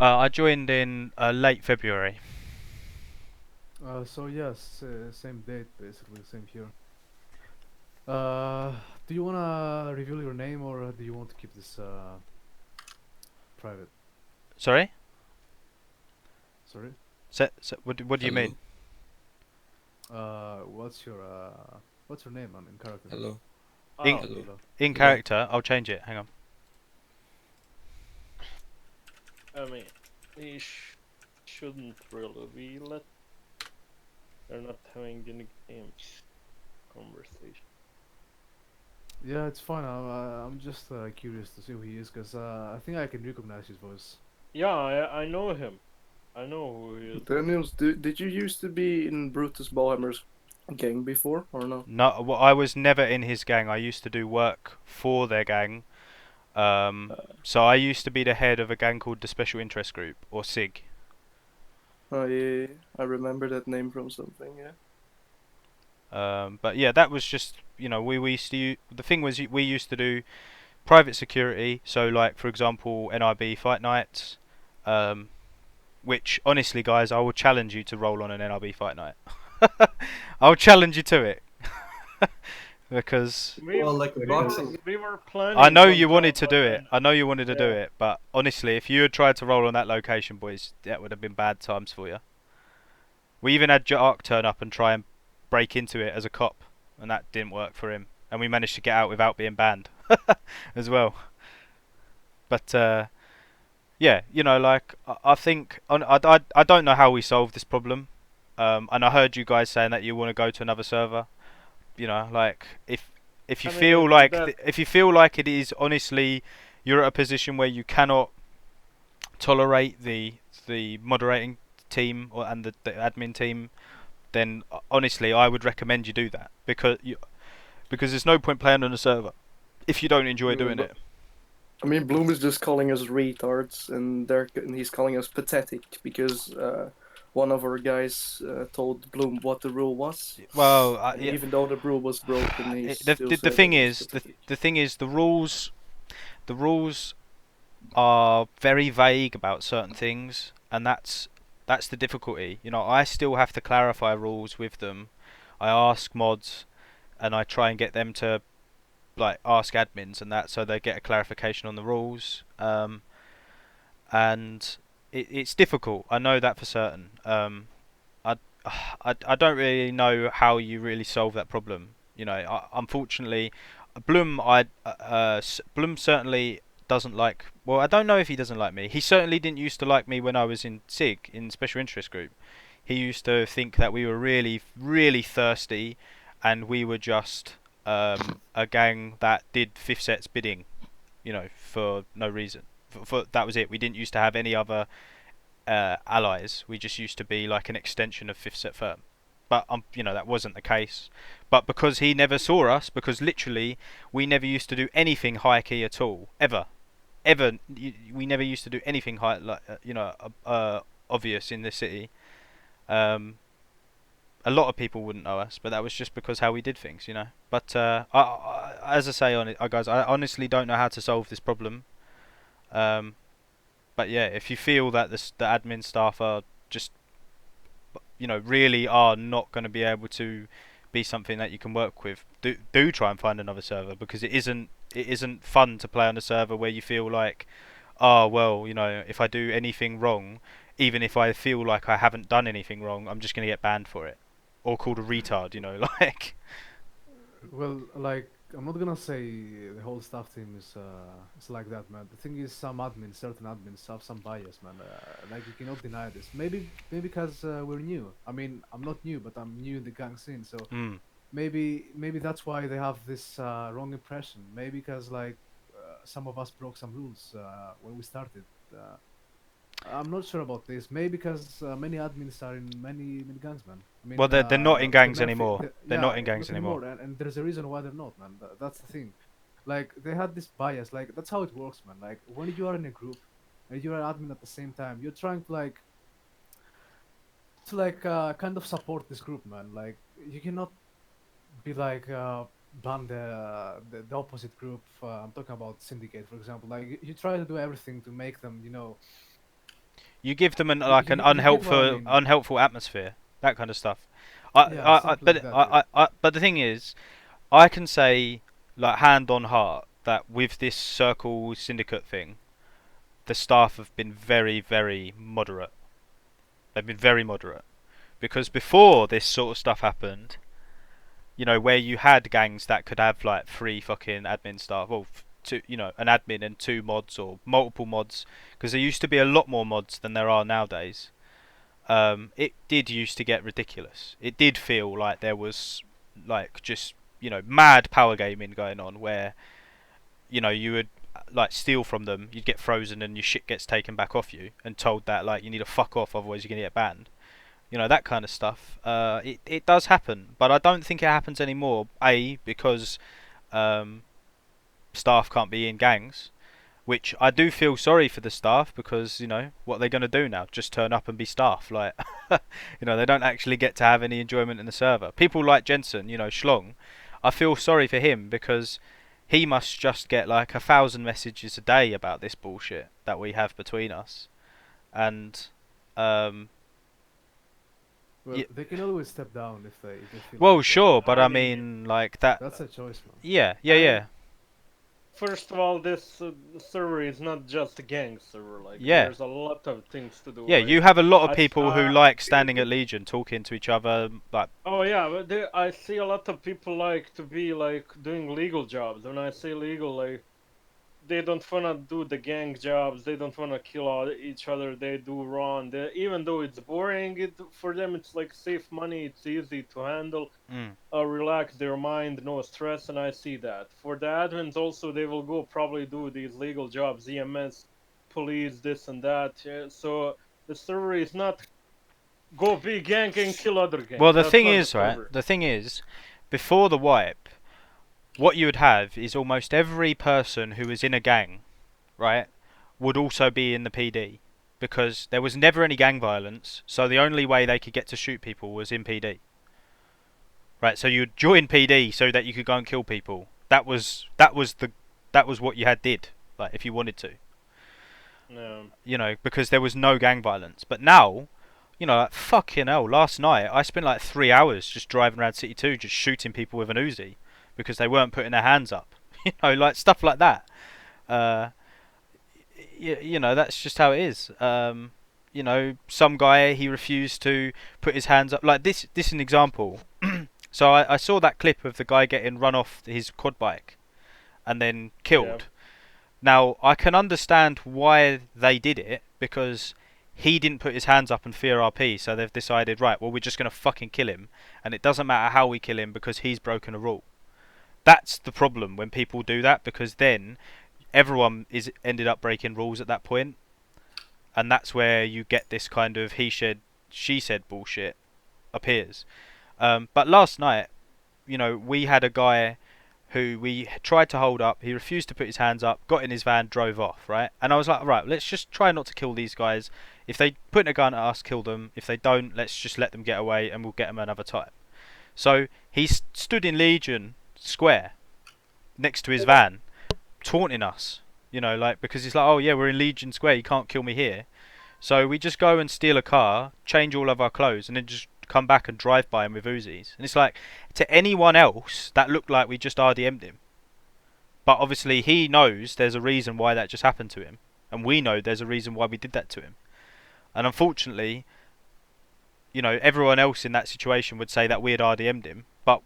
I joined in late February. So yes, same date basically, same here. Do you wanna reveal your name or do you want to keep this private? Sorry. Sorry. What do you mean? What's your name in character? Hello. In, Oh, Hello. in character, I'll change it. Hang on. I mean, he shouldn't reveal it. They're not having any games conversation. Yeah, it's fine. I'm just curious to see who he is, cause I think I can recognize his voice. Yeah, I know him. I know who he is. Daniels, did you used to be in Brutus Ballhammer's gang before or no? No, well, I was never in his gang. I used to do work for their gang. So I used to be the head of a gang called the Special Interest Group, or SIG. Oh yeah, I remember that name from something. Yeah. But yeah, that was just, you know, we used to. The thing was, we used to do private security. So, like, for example, NIB fight nights. Which, honestly, guys, I will challenge you to roll on an NIB fight night. I'll challenge you to it. Because Well, like a boxing. We were planning. I know one you wanted time, to do but it. then- I know you wanted to do Yeah. it. But honestly, if you had tried to roll on that location, boys, that would have been bad times for you. We even had Jark turn up and try and break into it as a cop, and that didn't work for him. And we managed to get out without being banned as well. But yeah, you know, like I think I don't know how we solve this problem. And I heard you guys saying that you want to go to another server. You know, like if you I mean, feel like that if you feel like it is honestly you're at a position where you cannot tolerate the moderating team and the admin team, then honestly I would recommend you do that because there's no point playing on a server if you don't enjoy doing But it. I mean, Bloom is just calling us retards, and he's calling us pathetic because one of our guys told Bloom what the rule was, Well, and yeah, even though the rule was broken, he the, still the the said that thing it was is pathetic. the thing is the rules are very vague about certain things, and that's the difficulty. You know, I still have to clarify rules with them. I ask mods, and I try and get them to like ask admins and that, so they get a clarification on the rules. And it's difficult. I know that for certain. I, I don't really know how you really solve that problem. You know, unfortunately, Bloom certainly doesn't like. Well, I don't know if he doesn't like me. He certainly didn't used to like me when I was in SIG in special interest group. He used to think that we were really, really thirsty, and we were just a gang that did fifth sets bidding. You know, for no reason. For that was it. We didn't used to have any other allies. We just used to be like an extension of Fifth Set Firm. But you know that wasn't the case. But because he never saw us, because literally we never used to do anything high key at all, ever. We never used to do anything high, like obvious in the city. Um, a lot of people wouldn't know us, but that was just because how we did things, you know. But as I say on it, guys, I honestly don't know how to solve this problem. Um, but yeah, if you feel that the admin staff are just, you know, really are not going to be able to be something that you can work with, do try and find another server, because it isn't fun to play on a server where you feel like, oh well, you know, if I do anything wrong, even if I feel like I haven't done anything wrong, I'm just going to get banned for it, or called a retard, you know, like. Well, like I'm not gonna say the whole staff team is like that, man. The thing is, some admins, certain admins, have some bias, man. Like you cannot deny this. Maybe because we're new. I mean, I'm not new, but I'm new in the gang scene, so Mm. maybe that's why they have this wrong impression. Maybe because like some of us broke some rules when we started. I'm not sure about this. Maybe because many admins are in many gangs, man. I Well, mean, they're not in the gangs Murphy, anymore. They're yeah, not in gangs not anymore. anymore, and there's a reason why they're not, man. That's the thing. Like they had this bias. Like that's how it works, man. Like when you are in a group and you're an admin at the same time, you're trying to kind of support this group, man. Like you cannot be like ban the opposite group. I'm talking about syndicate, for example. Like you try to do everything to make them, You give them an you get what I mean. unhelpful atmosphere, that kind of stuff. Yeah, something like that. Yeah. But the thing is, I can say, like hand on heart, that with this circle syndicate thing, the staff have been very, very moderate. They've been very moderate because before this sort of stuff happened, you know, where you had gangs that could have like three fucking admin staff, well, two, you know, an admin and two mods or multiple mods, because there used to be a lot more mods than there are nowadays. It did used to get ridiculous. It did feel like there was like just, you know, mad power gaming going on where, you know, you would like steal from them, you'd get frozen and your shit gets taken back off you and told that like you need to fuck off, otherwise you're gonna get banned. You know, that kind of stuff. It does happen, but I don't think it happens anymore. A, because um, staff can't be in gangs, which I do feel sorry for the staff, because you know what they're gonna do now? Just turn up and be staff? Like, you know, they don't actually get to have any enjoyment in the server. People like Jensen, you know, Schlong, I feel sorry for him because he must just get like 1,000 messages a day about this bullshit that we have between us, and um, Well, they can always step down if they feel well, like sure, but I I mean, mean, like that. that's a choice, man. Yeah, yeah, and yeah, first of all, this server is not just a gang server. Like, yeah, there's a lot of things to do. yeah. Like, You have a lot of I s- people who like standing at Legion, talking to each other, like. oh yeah, but I see a lot of people like to be like doing legal jobs. When I say legal, like they don't wanna do the gang jobs. They don't wanna kill each other. They do wrong. Even though it's boring, for them it's like save money. It's easy to handle. Mm. Relax their mind, no stress, and I see that. For the admins also, they will go probably do these legal jobs, EMS, police, this and that. Yeah, so the server is not go be gang and kill other Well, gangs. the That's thing not the is, right? server. The thing is, before the wipe, what you would have is almost every person who was in a gang, right, would also be in the PD because there was never any gang violence. So the only way they could get to shoot people was in PD. Right, so you'd join PD so that you could go and kill people. That was what you had did, like if you wanted to. No. You know, because there was no gang violence. But now, you know, like, fucking hell, last night I spent like 3 hours just driving around City 2 just shooting people with an Uzi because they weren't putting their hands up. You know, like stuff like that. Uh, you know, that's just how it is. You know, some guy, he refused to put his hands up. Like this is an example. So I saw that clip of the guy getting run off his quad bike and then Yeah. killed. Now, I can understand why they did it, because he didn't put his hands up and fear RP, so they've decided, right, well, we're just going to fucking kill him, and it doesn't matter how we kill him because he's broken a rule. That's the problem when people do that, because then everyone is ended up breaking rules at that point, and that's where you get this kind of he said, she said bullshit appears. But last night, you know, we had a guy who we tried to hold up. He refused to put his hands up, got in his van, drove off, right? And I was like, right, let's just try not to kill these guys. If they put a gun at us, kill them. If they don't, let's just let them get away and we'll get them another time. So he stood in Legion Square next to his van, taunting us, you know, like, because he's like, oh yeah, we're in Legion Square, you can't kill me here. So we just go and steal a car, change all of our clothes, and then just come back and drive by him with Uzis. And it's like, to anyone else, that looked like we just RDM'd him. But obviously he knows there's a reason why that just happened to him. And we know there's a reason why we did that to him. And unfortunately, you know, everyone else in that situation would say that we had RDM'd him. But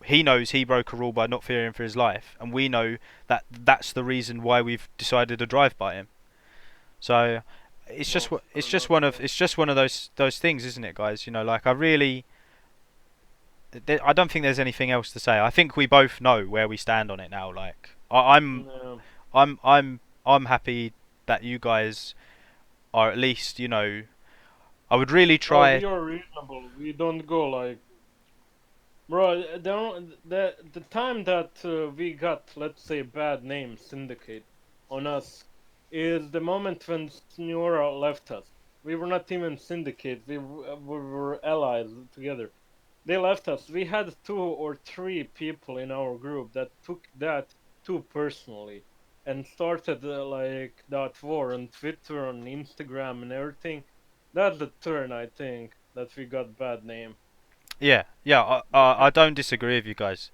he knows he broke a rule by not fearing for his life. And we know that that's the reason why we've decided to drive by him. So it's just Well, it's fair just enough, one of yeah. it's just one of those things, isn't it, guys? You know, like I don't think there's anything else to say. I think we both know where we stand on it now. Like No. I'm happy that you guys are at least, you know, I would really Oh, try. we are reasonable. We don't go like, bro. The time that we got, let's say, bad name syndicate on us is the moment when Senora left us. We were not even syndicate. We were allies together. They left us. We had 2 or 3 people in our group that took that too personally and started like that war on Twitter, on Instagram, and everything. That's the turn, I think, that we got bad name. Yeah, yeah. I don't disagree with you guys.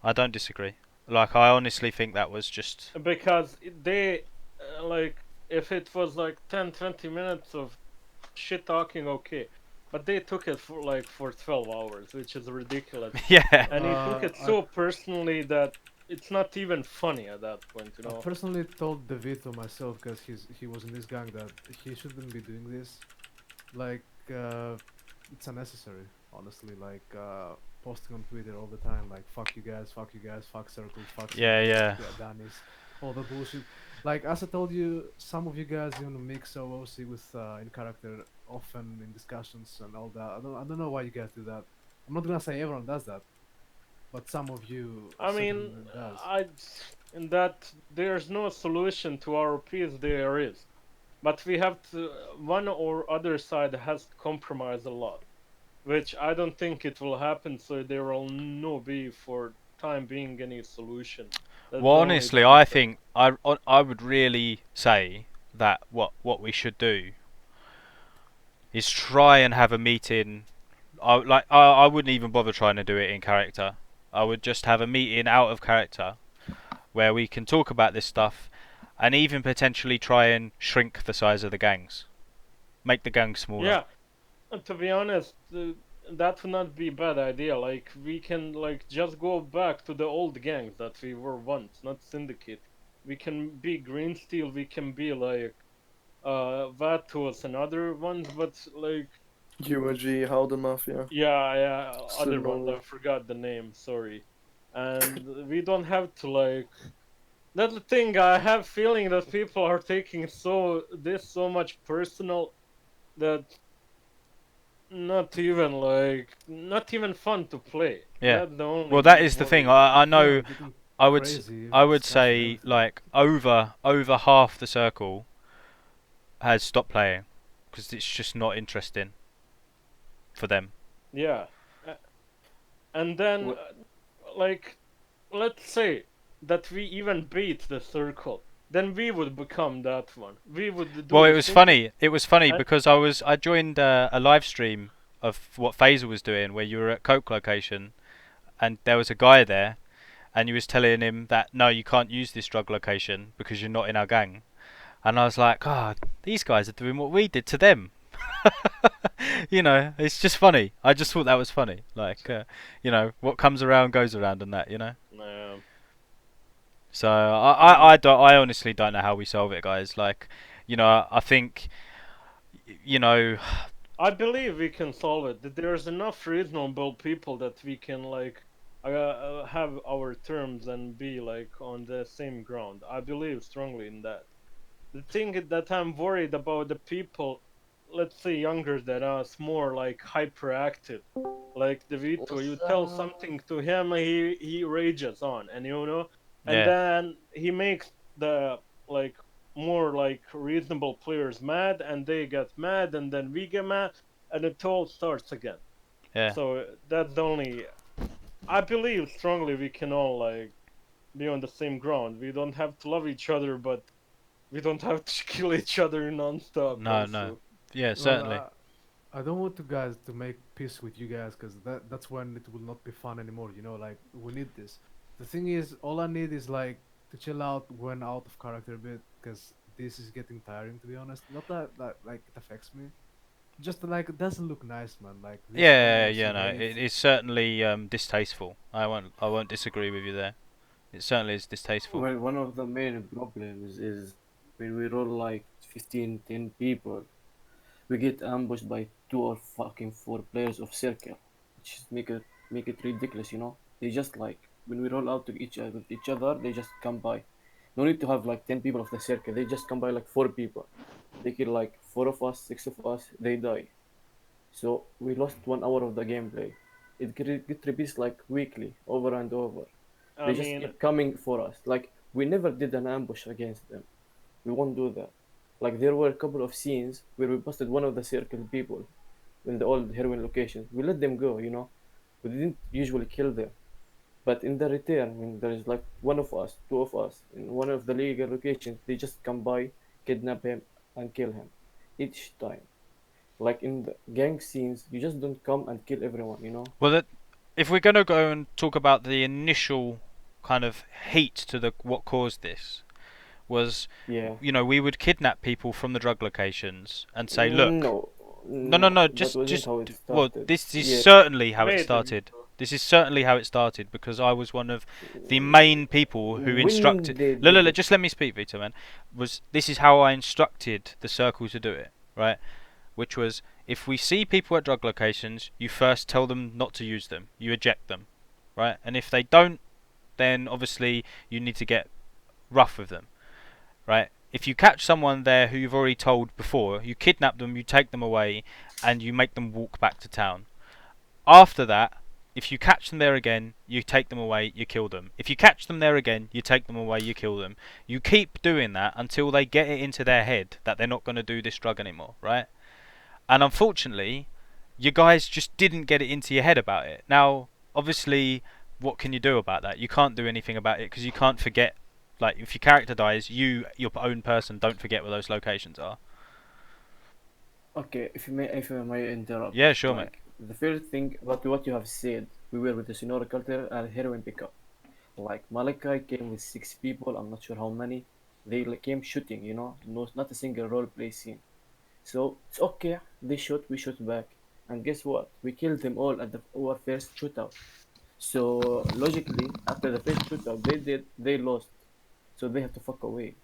I don't disagree. Like I honestly think that was just. Because they, like, if it was like 10, 20 minutes of shit talking, okay. But they took it for 12 hours, which is ridiculous. Yeah. And he took it I so personally that it's not even funny at that point, you I know. personally told DeVito myself because he was in this gang that he shouldn't be doing this. Like it's unnecessary, honestly. Like posting on Twitter all the time, like fuck you guys, fuck circles, fuck Yeah, syndicate, yeah. Danis, all the bullshit. Like as I told you, some of you guys even mix OOC with in character often in discussions and all that. I don't know why you guys do that. I'm not gonna say everyone does that, but some of you I mean, certainly does. I in that there's no solution to our peace. There is, but we have to. One or other side has to compromise a lot, which I don't think it will happen. So there will no be for time being any solution. That's Well, the only honestly, I downside. think I would really say that what we should do is try and have a meeting. I wouldn't even bother trying to do it in character. I would just have a meeting out of character where we can talk about this stuff and even potentially try and shrink the size of the gangs. Make the gangs smaller. Yeah, to be honest, that would not be a bad idea. Like we can like just go back to the old gangs that we were once, not syndicate. We can be Green Steel. We can be like Vatos and other ones, but like UNG, Howden Mafia, yeah, yeah, other ones. I Sinaloa. forgot the name. Sorry. And we don't have to like. That's the thing. I have feeling that people are taking so much personal that not even fun to play. Yeah. That's the Well, only that is the thing. worry. I Yeah, know. getting I would crazy I would discussing say everything. like over half the circle has stopped playing because it's just not interesting for them. Yeah. Uh, And then Wh- like let's say that we even beat the circle, then we would become that one. We would do Well, it the was syndicate. funny. It was funny And, because I joined a live stream of what Phaser was doing, where you were at Coke location, and there was a guy there, and you was telling him that no, you can't use this drug location because you're not in our gang. And I was like, God, these guys are doing what we did to them. You know, it's just funny. I just thought that was funny. Like, you know, what comes around goes around, and that, you know. So I honestly don't know how we solve it, guys. Like, you know, I think, you know, I believe we can solve it. That there's enough reasonable people that we can like have our terms and be like on the same ground. I believe strongly in that. The thing is that I'm worried about the people, let's say younger than us, more like hyperactive. Like the Vito, you tell something to him, he rages on, and and yeah, then he makes the like more like reasonable players mad, and they get mad, and then we get mad, and it all starts again. yeah. So that's the only. I believe strongly we can all like be on the same ground. We don't have to love each other, but we don't have to kill each other non-stop No, no. also. Yeah, Well, certainly. I don't want you guys to make peace with you guys because that's when it will not be fun anymore. You know, like we need this. The thing is, all I need is like to chill out when out of character a bit because this is getting tiring to be honest. Not that like it affects me, just like it doesn't look nice, man. Like this Yeah, endless yeah, no. hate. It is certainly distasteful. I won't disagree with you there. It certainly is distasteful. Well, one of the main problems is when we roll like 15, 10 people, we get ambushed by two or fucking four players of circle, which is make it ridiculous, you know. They just like when we roll out to each other, they just come by. No need to have like 10 people of the circle. They just come by like four people. They kill like four of us, six of us. They die. So we lost 1 hour of the gameplay. It repeats like weekly, over and over. I They just mean, keep coming for us. Like we never did an ambush against them. We won't do that. Like there were a couple of scenes where we busted one of the circle people in the old heroin locations. We let them go, you know. We didn't usually kill them. But in the return, when there is like one of us, two of us, in one of the legal locations, they just come by, kidnap him, and kill him. Each time. Like in the gang scenes, you just don't come and kill everyone, you know? Well, if we're gonna go and talk about the initial kind of heat to the what caused this was, Yeah. you know, we would kidnap people from the drug locations and say, look, No, no, no, no, no, that wasn't just, how it well, started. this is Yeah. certainly how it maybe started. This is certainly how it started because I was one of the main people who When instructed. they No, no, did no, it, just let me speak, Vito, man. This is how I instructed the circle to do it, right? Which was if we see people at drug locations, you first tell them not to use them. You eject them, right? And if they don't, then obviously you need to get rough with them, right? If you catch someone there who you've already told before, you kidnap them, you take them away, and you make them walk back to town. After that, if you catch them there again, you take them away, you kill them. If you catch them there again, you take them away, you kill them. You keep doing that until they get it into their head that they're not going to do this drug anymore, right? And unfortunately, you guys just didn't get it into your head about it. Now, obviously, what can you do about that? You can't do anything about it because you can't forget. Like, if your character dies, your own person, don't forget where those locations are. okay, if I may interrupt, Yeah, sure, mate. like the first thing about what you have said, we were with the Sonora culture and heroin pickup. Like Malachi came with 6 people, I'm not sure how many. They like, came shooting, you know, no, not a single role play scene. So it's okay. They shot, we shot back, and guess what? We killed them all at our first shootout. So logically, after the first shootout, they lost. so they have to fuck away.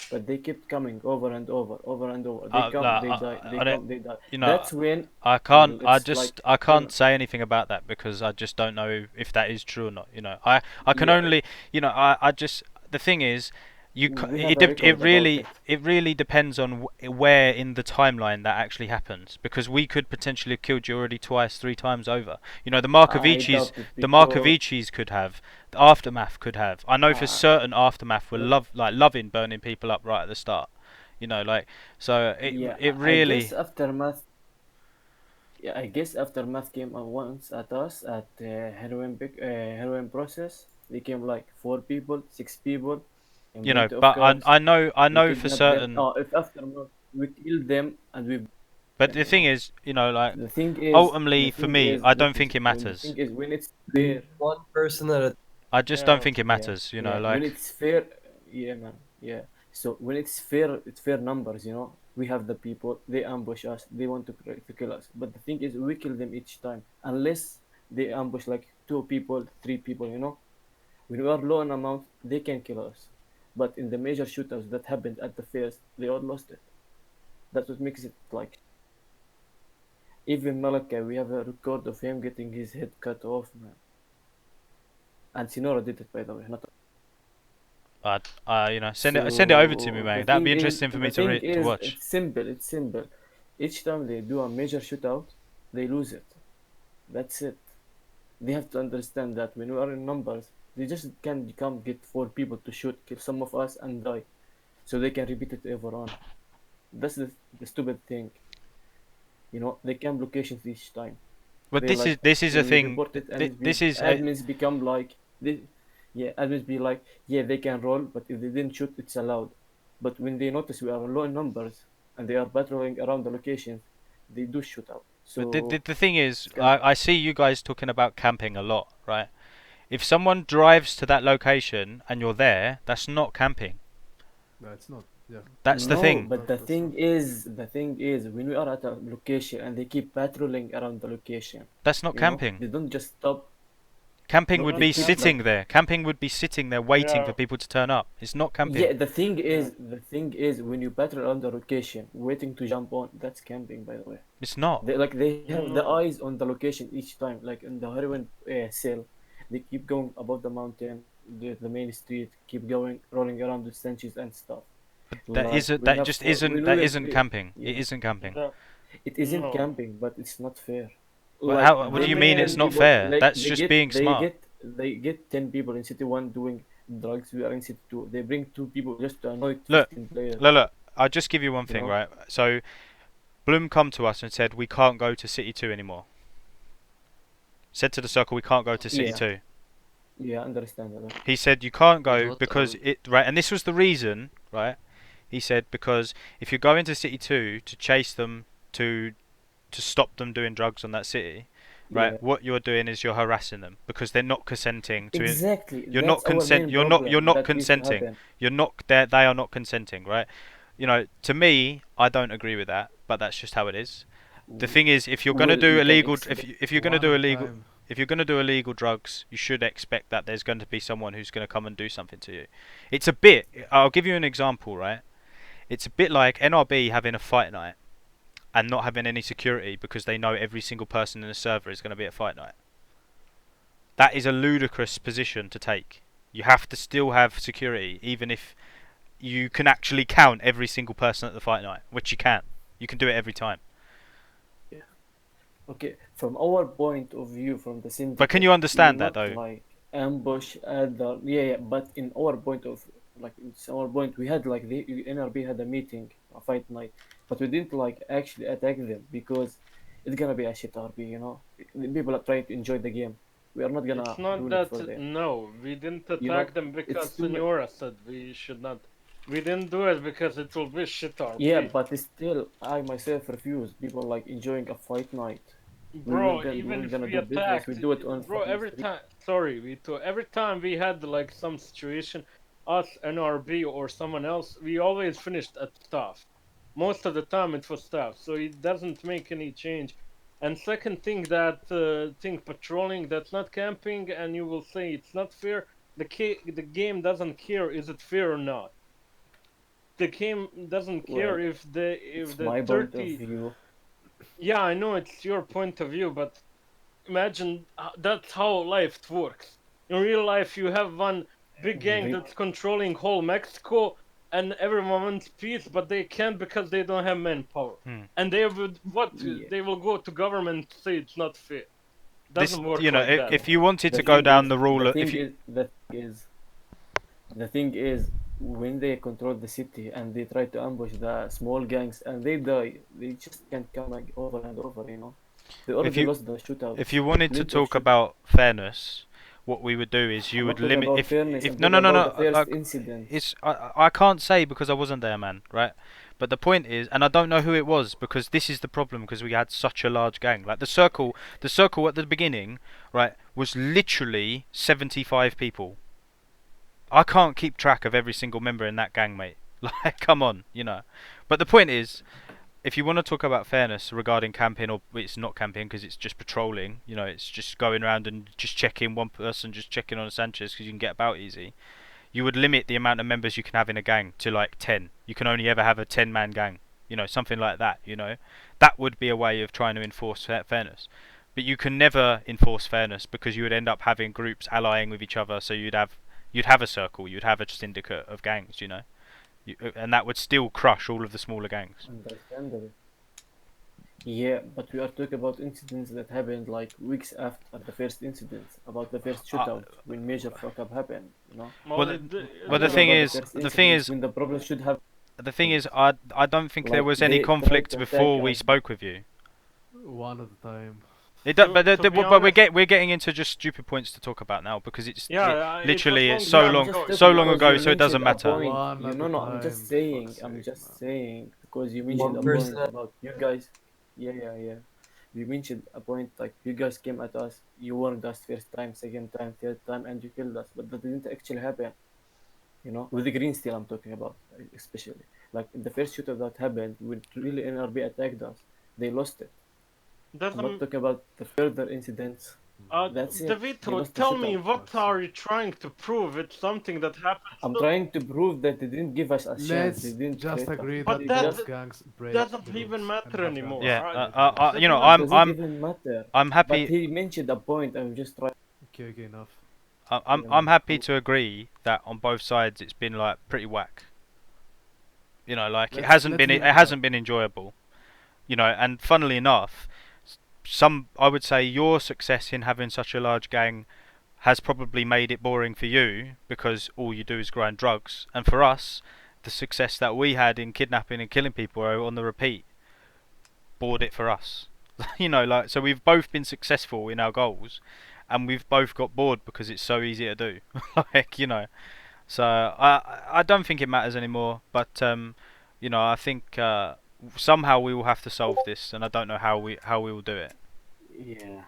But they kept coming over and over, over and over. They Like, come, they die, they I don't, come, they die. you know, That's when I can't. it's like I can't turn. say anything about that because I just don't know if that is true or not. You know, I can Yeah, only, you know, I just the thing is, we have a record about it. it really depends on where in the timeline that actually happens because we could potentially have killed you already twice, three times over. You know, I doubt it The because Markovicis could have, the Aftermath could have. I know for uh, certain Aftermath were look, loving burning people up right at the start. You know, like so yeah, it I guess really. aftermath. Yeah, I guess aftermath came at once at us at heroin process. They came like 4 people, 6 people, in You know, plenty of but cars. I We know for kidnapped them. certain. Oh, if aftermath we killed them and we But them, the you thing know. is, you know, like The ultimately for thing me, is, I don't listen. think it When the matters. thing is, when it's fair, One person at a I just don't Yeah. think it yeah, matters. You know, yeah. When like it's fair, yeah, man, yeah. So when it's fair numbers, you know. We have the people, they ambush us, they want to kill us. But the thing is, we kill them each time, unless they ambush like 2 people, 3 people, you know. When we are low in amount, they can kill us. But in the major shootouts that happened at the fairs, they all lost it. That's what makes it like even Malaka, we have a record of him getting his head cut off, man. And Sinora did it, by the way. Not you know, send it over to me, so. mate. That'd be interesting for me The thing to is, watch. it's simple. It's simple. Each time they do a major shootout, they lose it. That's it. They have to understand that when we are in numbers, they just can't come get 4 people to shoot, kill some of us, and die, so they can repeat it ever on. That's the stupid thing. You know, they camp locations each time. But They like this is a when we thing. report it, This is admins become like this. Yeah, admins be like, yeah, they can roll, but if they didn't shoot, it's allowed. But when they notice we are low in numbers and they are patrolling around the locations, they do shoot out. but So the thing is, it's kind I see you guys talking about camping a lot, right? If someone drives to that location and you're there, that's not camping. No, it's not. Yeah. That's the no, thing. but That's not. the thing is, when we are at a location and they keep patrolling around the location, That's not you know, camping. they don't just stop. Camping No, would they be keep sitting like there. Camping would be sitting there waiting Yeah. for people to turn up. It's not camping. yeah, Yeah. the thing is, when you patrol on the location, waiting to jump on, that's camping, by the way. It's not. They have the No. eyes on the location each time, like in the heroin cell. They keep going above the mountain, the main street, keep going, rolling around with stanchions and stuff. Like we have when we that were isn't free, camping. It yeah, isn't camping. That, it isn't no. camping, but it's not fair. Well, Like what The do you thing mean ten it's is, not people, fair? like That's just being smart. they get 10 people in city one doing drugs. We are in city two. They bring 2 people just to annoy Look, 15 players. look. I'll just give you one You thing, know? right? So Bloom come to us and said we can't go to City 2 anymore. Said to the circle we can't go to City Yeah, 2. yeah, understandable. He said you can't But go what because it right, and this was the reason, right? He said because if you go into City 2 to chase them to stop them doing drugs on that city, right? Yeah, What you're doing is you're harassing them because they're not consenting to it. exactly. That's our main You're problem not that used to consenting. happen. You're not they are not consenting, right? You know, to me, I don't agree with that, but that's just how it is. The thing is, if you're gonna Well, do you can illegal, explain. if you're gonna do One illegal, time. if you're gonna do illegal drugs, you should expect that there's going to be someone who's going to come and do something to you. It's a bit. I'll give you an example, right? It's a bit like NRB having a fight night and not having any security because they know every single person in the server is going to be at fight night. That is a ludicrous position to take. You have to still have security, even if you can actually count every single person at the fight night, which you can. You can do it every time. Okay, from our point of view, from the But can syndicate, you we will understand that not though? like ambush other. Yeah, yeah. But in our point of like, it's our point. We had like the NRB had a meeting, a fight night, but we didn't like actually attack them because it's gonna be a shit RP. You know, the people are trying to enjoy the game. We are not it's gonna not ruin it that. for them. No, we didn't You know, attack them it's because too much. Senora said we should not. We didn't do it because it will be shit Yeah, RP. but still, I myself refuse. People like enjoying a fight night. Bro, We even were if gonna we do business. We attacked, do it on bro, fucking every street. time, sorry, Vito, every time we had like some situation, us, NRB, or someone else, we always finished at staff. Most of the time it was staff, so it doesn't make any change. And second thing, that thing patrolling, that's not camping, and you will say it's not fair. the game doesn't care is it fair or not. The game doesn't care Well, if it's the my point of 30. view. Yeah, I know it's your point of view, but imagine that's how life works. In real life, you have one big In gang re- that's controlling whole Mexico, and everyone wants peace, but they can't because they don't have manpower. Hmm. And they would what? yeah. They will go to government to say it's not fair. This, Doesn't work you know, like that. if you wanted The to go thing down is, the rule, if you, the thing is, when they control the city and they try to ambush the small gangs and they die, they just can't come like over and over. You know, they if already you, lost the if shootouts. you wanted to Plenty of talk shoot. about fairness, what we would do is you I'm would not talking limit about if fairness. if I'm no talking no no about no the first like incidents. it's I can't say because I wasn't there, man, right? But the point is, and I don't know who it was because this is the problem because we had such a large gang. Like the circle at the beginning, right, was literally 75 people. I can't keep track of every single member in that gang, mate. Like, come on, you know. But the point is, if you want to talk about fairness regarding camping, or it's not camping because it's just patrolling, you know, it's just going around and just checking one person, just checking on a Sanchez because you can get about easy. You would limit the amount of members you can have in a gang to like 10. You can only ever have a 10-man gang, you know, something like that, you know. That would be a way of trying to enforce fairness. But you can never enforce fairness because you would end up having groups allying with each other, so you'd have a circle, you'd have a syndicate of gangs, you know. And that would still crush all of the smaller gangs. Understandable. Yeah, but we are talking about incidents that happened like weeks after the first incidents, about the first shootout when major fuck up happened, you know? Well, Well, I'm but the talking thing about the is, first the thing incidents is, when the problem should have the thing is, I don't think there like was any they tried conflict to attack before we us. spoke with you. One at a time. To be But honest, we're getting into just stupid points to talk about now because yeah, it was literally long it's so Yeah, time I'm long just ago. so talking long because ago, you so it doesn't mentioned a matter. point. One You at know, a no, I'm time, just for saying, fuck's I'm sake, just man. saying because you mentioned One a person point at about you guys. Yeah, yeah, yeah. You mentioned a point like you guys came at us, you warned us first time, second time, third time, and you killed us, but that didn't actually happen. You know, with the green steel, I'm talking about, especially like in the first shooter that happened when really NRB attacked us, they lost it. I'm not Doesn't talking about the further incidents. uh, That's it. They Devito, lost the tell me shootout. what Fuck's sake. are you trying to prove? It's something that happens. I'm trying to prove that they didn't give us a chance. They Let's didn't just threat us. agree But that They that both just gangs break doesn't the even rules and matter have gangs anymore. Yeah, Right? break the rules. That you know, doesn't. it doesn't even matter. I'm But happy he mentioned a point. I'm just trying. Okay, okay, enough. You I'm know, happy to agree that on both sides it's been like pretty whack. You know, like Let's it leave it at that. hasn't been enjoyable. You know, and funnily enough, some I would say your success in having such a large gang has probably made it boring for you because all you do is grind drugs, and for us, the success that we had in kidnapping and killing people on the repeat bored it for us. You know, like so we've both been successful in our goals, and we've both got bored because it's so easy to do. Like you know, so I don't think it matters anymore. But you know, I think somehow we will have to solve this, and I don't know how we will do it. yeah,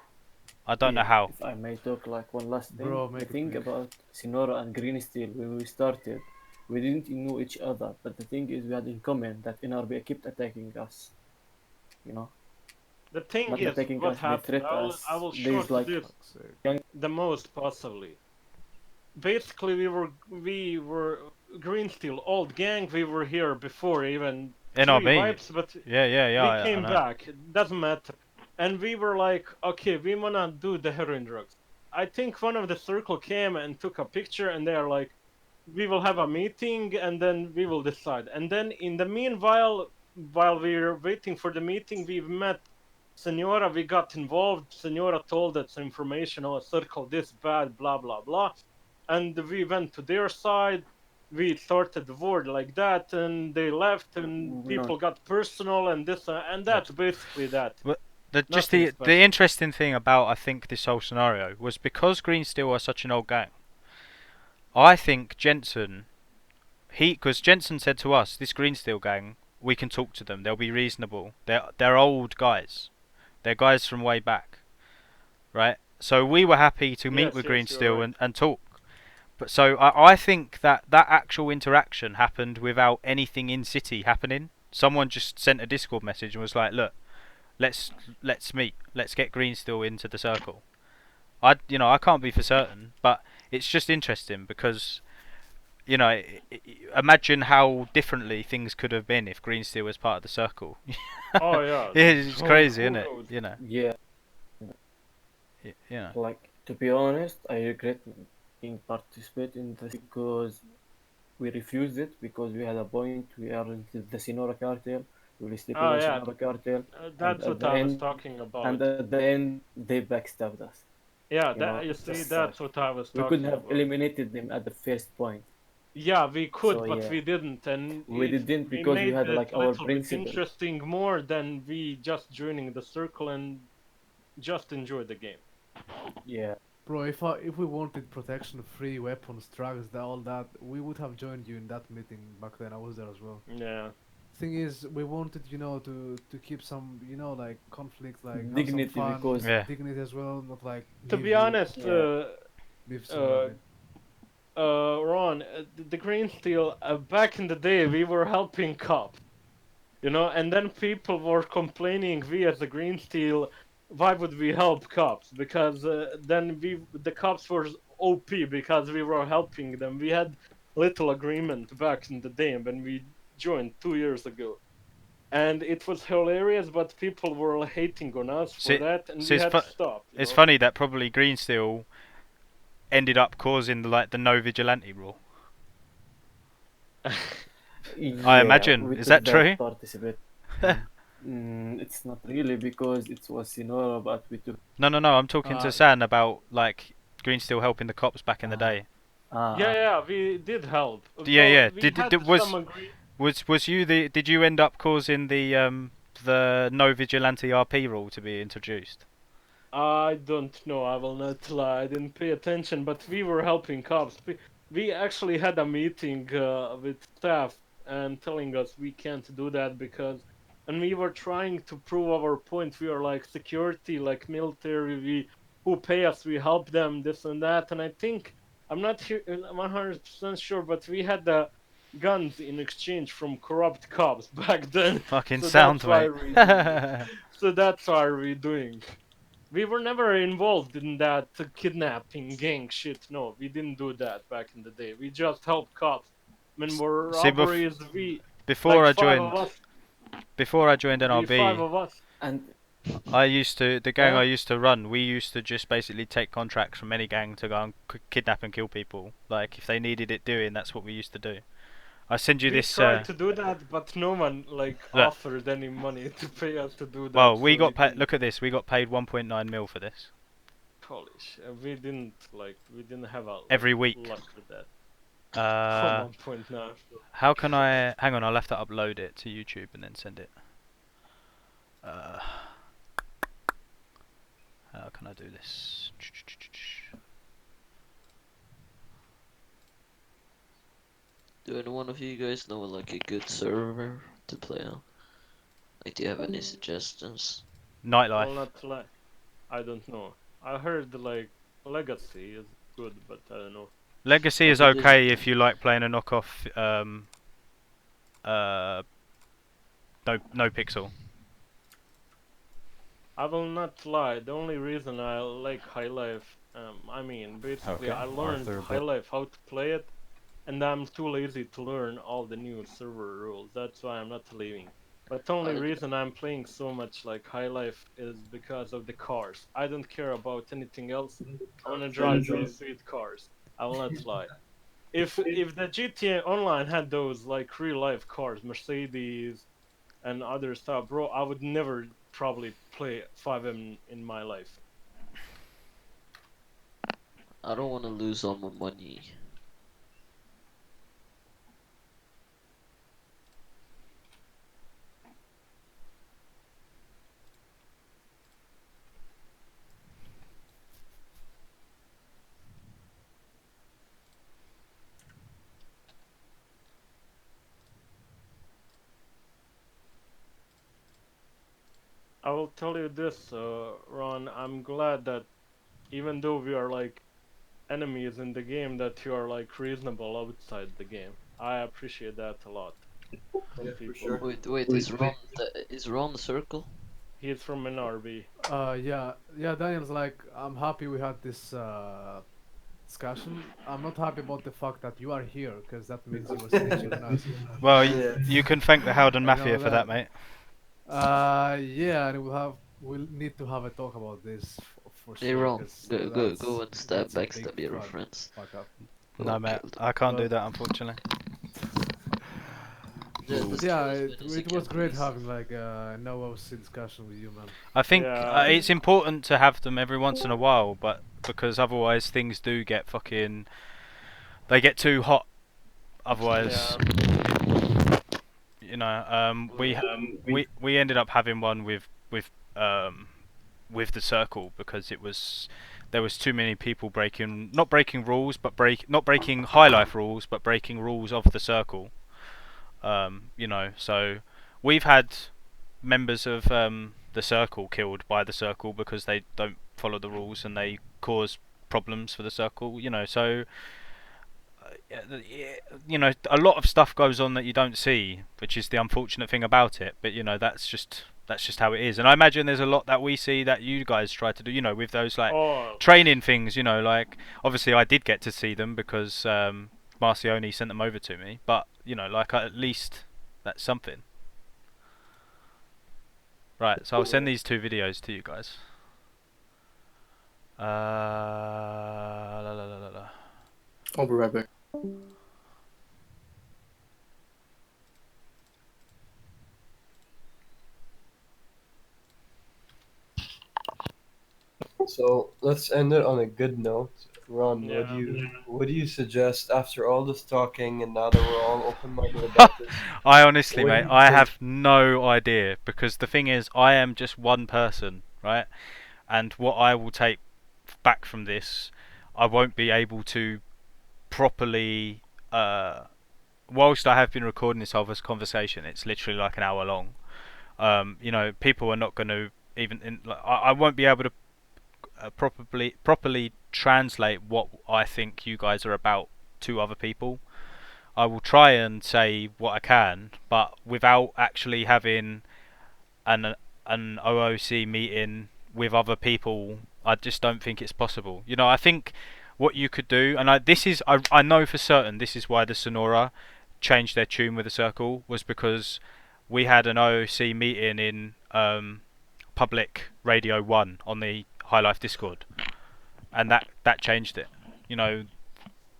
I don't know yeah. how. If I may talk like one last thing, Bro, the make it thing quick. about Sinora and Green Steel when we started, we didn't know each other. But the thing is, we had in common that NRB kept attacking us. You know, The thing not is, attacking what us. They happened? threat I us. will There's short like this Fuck's sake. the most possibly. Basically, we were Green Steel, old gang. We were here before even three NRB. wipes, but Yeah. we I came know. back. It doesn't matter. And we were like, okay, we wanna do the heroin drugs. I think one of the circle came and took a picture, and they are like, we will have a meeting, and then we will decide. And then in the meanwhile, while we were waiting for the meeting, we met Senora. We got involved. Senora told us information on a circle this bad, blah blah blah, and we went to their side. We started the war like that, and they left, and no, people got personal, and this, and Yeah. that's basically that. But Nothing the special. interesting thing about I think this whole scenario was because Green Steel are such an old gang. I think Jensen because Jensen said to us, this Green Steel gang, we can talk to them. They'll be reasonable. They're old guys. They're guys from way back, right? So we were happy to meet Yes, with Green yes, you're Steel right. and talk. But so I think that that actual interaction happened without anything in city happening. Someone just sent a Discord message and was like, "Look, let's meet. Let's get Green Steel into the circle." I can't be for certain, but it's just interesting because imagine how differently things could have been if Green Steel was part of the circle. Oh yeah. It's So crazy, who isn't it? knows? Yeah, Yeah. like to be honest, I regret being participate in this because we refused it because we had a point. We are in the Sinora cartel. We will stick with Oh the yeah. Sinora cartel, and That's at what the I was end, talking and about. at the end, they backstabbed us. Yeah, You know, that you it see, just sucks. that's what I was We could talking have about. eliminated them at the first point. Yeah, we So could, but yeah, we didn't, and we it didn't we because we made had it like a our little bit principle. interesting more than we just joining the circle and just enjoy the game. Yeah, Bro, if we wanted protection, free weapons, drugs, all that, we would have joined you in that meeting back then. I was there as well. Yeah. Thing is, we wanted, to keep some, like conflict, like have some dignity fun, because Yeah. dignity as well, not like To leave be you, honest, yeah, leave someone. I uh, mean, Ron, the Green Steel, back in the day, we were helping cops, and then people were complaining, we as the Green Steel, why would we help cops? Because then the cops were OP because we were helping them. We had little agreement back in the day when we joined 2 years ago. And it was hilarious, but people were hating on us So, for that, and so we had to stop. it's funny that probably Green Steel ended up causing the no vigilante rule. I yeah, imagine. we Is took that that true? participate. It's not really because it was Sinora, but we took. No. I'm talking to uh, San about like Green Steel helping the cops back in the Ah, day. Yeah, ah, yeah, we did help. Yeah, Well, yeah. we had some agree. Was you the? Did you end up causing the no vigilante RP rule to be introduced? I don't know. I will not lie. I didn't pay attention, but we were helping cops. We actually had a meeting with staff and telling us we can't do that because, and we were trying to prove our point. We are like security, like military. We who pay us, we help them, this and that. And I think I'm not 100% sure, but we had the guns in exchange from corrupt cops back then. Fucking So that's sound, why mate. we doing it. So that's why we're doing. We were never involved in that kidnapping gang shit. No, we didn't do that back in the day. We just helped cops. When were See, robberies, we before like I five of joined, us. before I joined We five NRB, of us. and I used to the gang Yeah. I used to run. We used to just basically take contracts from any gang to go and kidnap and kill people. Like if they needed it doing, that's what we used to do. I send you We this. tried to do that, but no one like Look, offered any money to pay us to do that. well, we So we got paid. didn't. Look at this. We got paid 1.9 mil for this Polish. We didn't have a every week. luck with that. Uh, 1.9. how can I? Hang on, I'll have to upload it to YouTube and then send it. Uh, how can I do this? Do any one of you guys know like a good server to play on? Like, do you have any suggestions? I Nightlife. will not lie. I don't know. I heard like Legacy is good, but I don't know. Legacy is But it okay is- if you like playing a knockoff. Uh, no pixel. I will not lie. The only reason I like High Life, I mean, basically, Okay, I learned Arthur, High Life how to play it, and I'm too lazy to learn all the new server rules. That's why I'm not leaving. But the only I- reason I'm playing so much like High Life is because of the cars. I don't care about anything else. I wanna drive these sweet cars. I will not lie. If the GTA Online had those like real life cars, Mercedes and other stuff, bro, I would never probably play 5M in my life. I don't want to lose all my money. I will tell you this, Ron. I'm glad that even though we are like enemies in the game, that you are like reasonable outside the game. I appreciate that a lot from Yeah, for people. sure. Wait, is Ron the circle? He's from NRB. Yeah, Daniel's like, I'm happy we had this discussion. I'm not happy about the fact that you are here, because that means you were snitching on us. Well, Yeah. you can thank the Howden You know Mafia for that, that. mate. Yeah, and we'll need to have a talk about this for You're sure, wrong. because Go and that's a big backstab your friends. fuck up. Go No, and mate, kill them. I can't do But that, unfortunately. Just yeah, kill as many as you it can, was great please. having like no OC discussion with you, man. I think Yeah. it's important to have them every once in a while, but because otherwise things do get fucking, they get too hot. Otherwise, you know, we ended up having one with the circle because there was too many people not breaking rules, but not breaking high life rules, but breaking rules of the circle. You know, so we've had members of the circle killed by the circle because they don't follow the rules and they cause problems for the circle. You know, so you know, a lot of stuff goes on that you don't see, which is the unfortunate thing about it. But you know, that's just how it is. And I imagine there's a lot that we see that you guys try to do. You know, with those like Oh, training things. You know, like obviously I did get to see them because Marcioni sent them over to me. But you know, like at least that's something. Right, so I'll send these two videos to you guys. La, la, la, la, la. I'll be right back. So let's end it on a good note. Ron, yeah. what do you suggest after all this talking and now that we're all open-minded about this? I honestly, What do mate, you I think? have no idea because the thing is, I am just one person, right? And what I will take back from this, I won't be able to properly. Whilst I have been recording this whole conversation, it's literally like an hour long. You know, people are not going to I won't be able to properly translate what I think you guys are about to other people. I will try and say what I can, but without actually having an OOC meeting with other people, I just don't think it's possible. You know, I think what you could do, and I know for certain this is why the Sonora changed their tune with the circle, was because we had an OOC meeting in public Radio 1 on the High Life Discord, and that changed it. You know,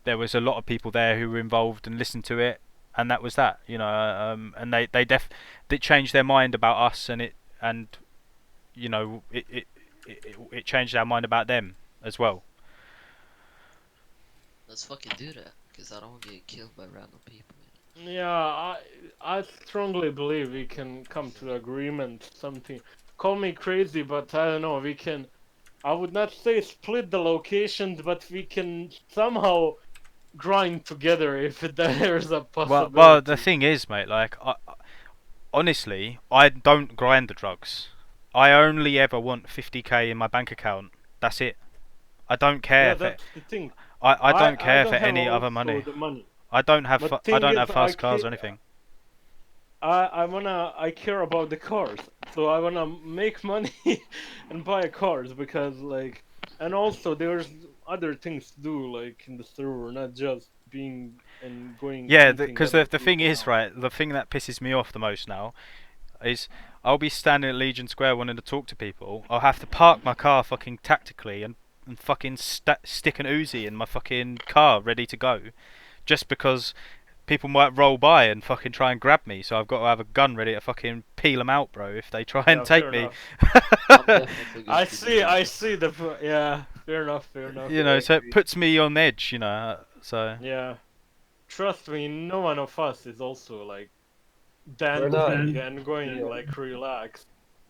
there was a lot of people there who were involved and listened to it, and that was that. You know, and they changed their mind about us, and you know it changed our mind about them as well. Let's fucking do that, because I don't want to get killed by random people. Yeah, I strongly believe we can come to agreement. Something. Call me crazy, but I don't know. We can. I would not say split the locations, but we can somehow grind together if there's a possibility. Well, the thing is, mate, like honestly, I don't grind the drugs. I only ever want 50k in my bank account. That's it. I don't care Yeah, that's the thing. I don't care don't for have any other also money. the money. I don't have But I thing don't is, have fast cars or anything. I care about the cars, so I wanna make money and buy cars because like, and also there's other things to do like in the server, not just being and going. Yeah, hunting because other the thing people is, down. right, the thing that pisses me off the most now is I'll be standing at Legion Square wanting to talk to people. I'll have to park my car fucking tactically and fucking stick an Uzi in my fucking car ready to go, just because people might roll by and fucking try and grab me. So I've got to have a gun ready to fucking peel them out, bro, if they try and Yeah, take fair me. enough. I'm definitely going I to see, do I that. see yeah, fair enough, fair enough. You know, so it puts me on edge, you know. So Yeah, trust me, no one of us is also like We're not. dancing and going Yeah. like relaxed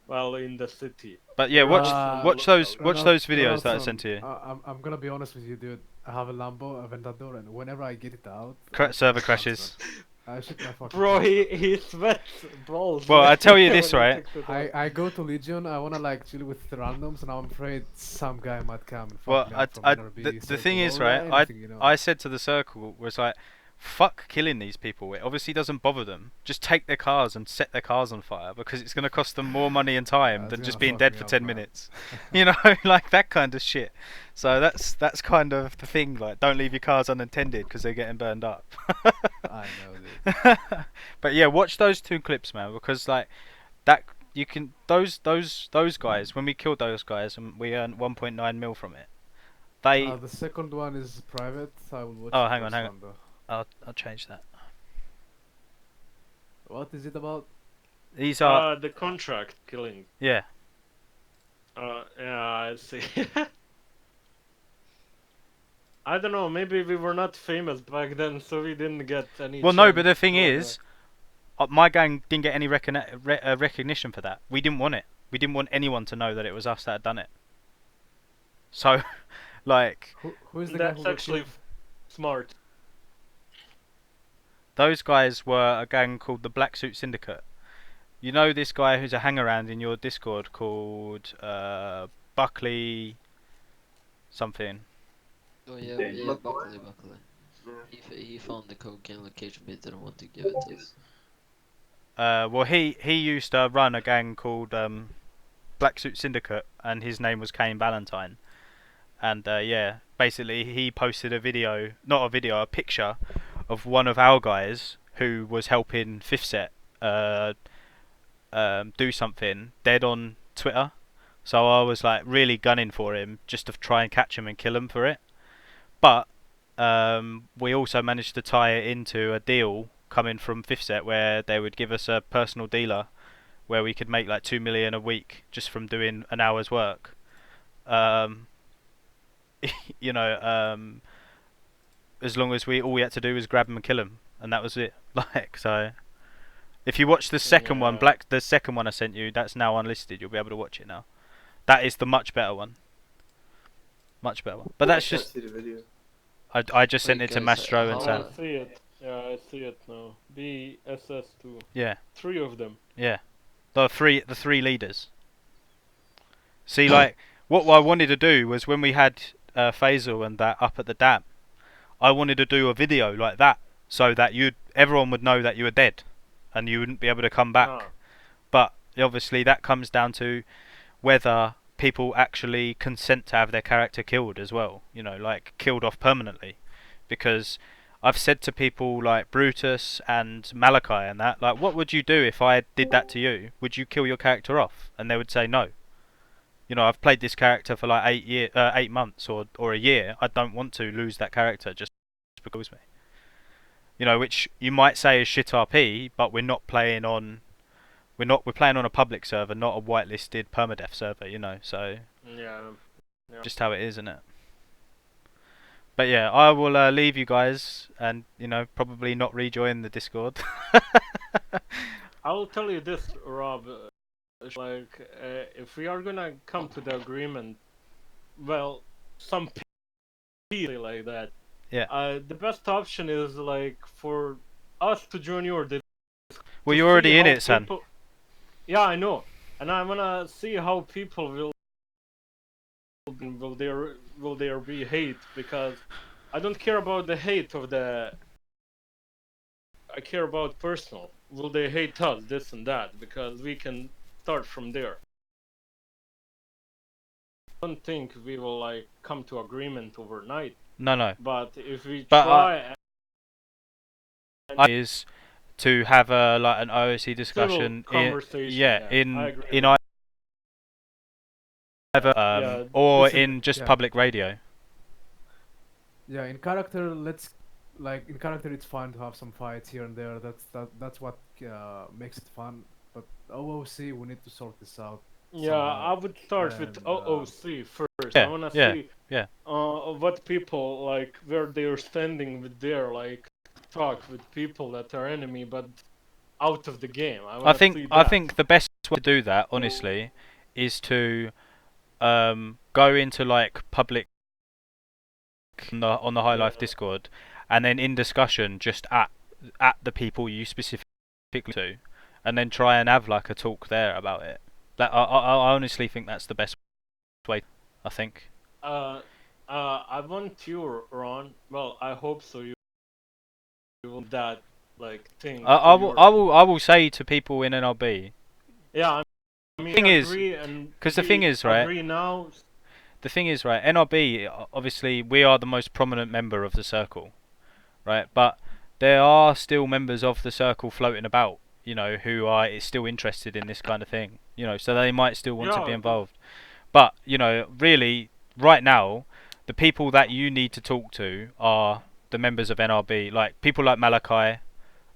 while in the city. but yeah, We're watch also on the watch those lookout. watch those videos that I sent to you. I'm gonna be honest with you, dude. I have a Lambo Aventador, and whenever I get it out, Server it sucks, crashes. man. I shit my fucking Bro, pants, man. he sweats balls. Well, I tell you when this, he right? takes it out. I go to Legion. I wanna like chill with the randoms, and I'm afraid some guy might come and fuck Well, me up from NRB. the thing circle is, or right? anything, you know. I said to the circle was like, fuck killing these people. It obviously doesn't bother them. Just take their cars and set their cars on fire because it's going to cost them more money and time That's than just gonna being fuck dead me for up, 10 man. minutes. You know, like that kind of shit. So that's kind of the thing. Like, don't leave your cars unattended because they're getting burned up. I know, dude. But yeah, watch those 2 clips, man, because like that you can those guys when we killed those guys and we earned 1.9 mil from it. They The second one is private. I will watch oh the hang on first hang on one though. I'll change that. What is it about? These are The contract killing. yeah. Yeah, I see. I don't know, maybe we were not famous back then, so we didn't get any Well, no, but chance the thing for is, my gang didn't get any recognition for that. We didn't want it. We didn't want anyone to know that it was us that had done it. So, like, Who is the that. guy That's who got actually killed? smart. those guys were a gang called the Black Suit Syndicate. You know this guy who's a hangaround in your Discord called Buckley something. Oh yeah, Yeah, yeah, look Buckley. Yeah. He found the cocaine location, but he didn't want to give it to us. Well, he used to run a gang called Black Suit Syndicate, and his name was Kane Valentine. And yeah, basically he posted a video, not a video, a picture of one of our guys who was helping Fifth Set do something dead on Twitter. So I was like really gunning for him just to try and catch him and kill him for it. But we also managed to tie it into a deal coming from Fifth Set where they would give us a personal dealer where we could make like 2 million a week just from doing an hour's work. You know, as long as all we had to do was grab him and kill him, and that was it. Like, so if you watch the second one, Yeah. the second one I sent you, that's now unlisted. You'll be able to watch it now. That is the much better one. Much better one. But that's I can't just see the video. I just sent Wait, it to guys, Mastro and how- Sam. I see it. Yeah, I see it now. BSS2. Yeah, 3 of them. yeah. The three leaders. See, like what I wanted to do was when we had Faisal and that up at the dam, I wanted to do a video like that so that everyone would know that you were dead, and you wouldn't be able to come back. Ah. But obviously that comes down to whether people actually consent to have their character killed as well. You know, like killed off permanently, because I've said to people like Brutus and Malachi and that, like, what would you do if I did that to you? Would you kill your character off? And they would say no. You know, I've played this character for like 8 months or a year. I don't want to lose that character just because me. You know, which you might say is shit RP, but we're playing on a public server, not a whitelisted permadeath server. You know, so Yeah. just how it is, isn't it? But yeah, I will leave you guys and probably not rejoin the Discord. I will tell you this, Rob. Like, if we are gonna come to the agreement, well, some people like that. Yeah. The best option is like for us to join your Discord. Well, to you're already see in how it, son. people- Yeah, I know, and I wanna see how people will there be hate, because I don't care about the hate of the. I care about personal. Will they hate us, this and that? Because we can start from there. I don't think we will like come to agreement overnight. No. But if we But, try, is to have like an OSC discussion conversation, yeah, I agree in with either Yeah, or listen, in just yeah. public radio. Yeah, in character, in character, it's fine to have some fights here and there. That's what makes it fun. But OOC, we need to sort this out. Yeah, somehow. I would start with And, OOC first. Yeah, I wanna yeah, see yeah. what people like, where they're standing with their like talk with people that are enemy but out of the game. I wanna see I that. think the best way to do that, honestly, is to go into like public on the High Life Discord, and then in discussion just at the people you specifically to, and then try and have like a talk there about it. That I honestly think that's the best way. I think. I want you, Ron. Well, I hope so. You that like thing I to will, your. I will say to people in NRB. Yeah, I mean, Thing we is, agree and because the thing we is, right? agree now. The thing is, right? NRB, obviously, we are the most prominent member of the circle, right? But there are still members of the circle floating about, you know, who are still interested in this kind of thing, you know, so they might still want to be Yeah, involved. But you know, really, right now, the people that you need to talk to are the members of NRB, like people like Malachi,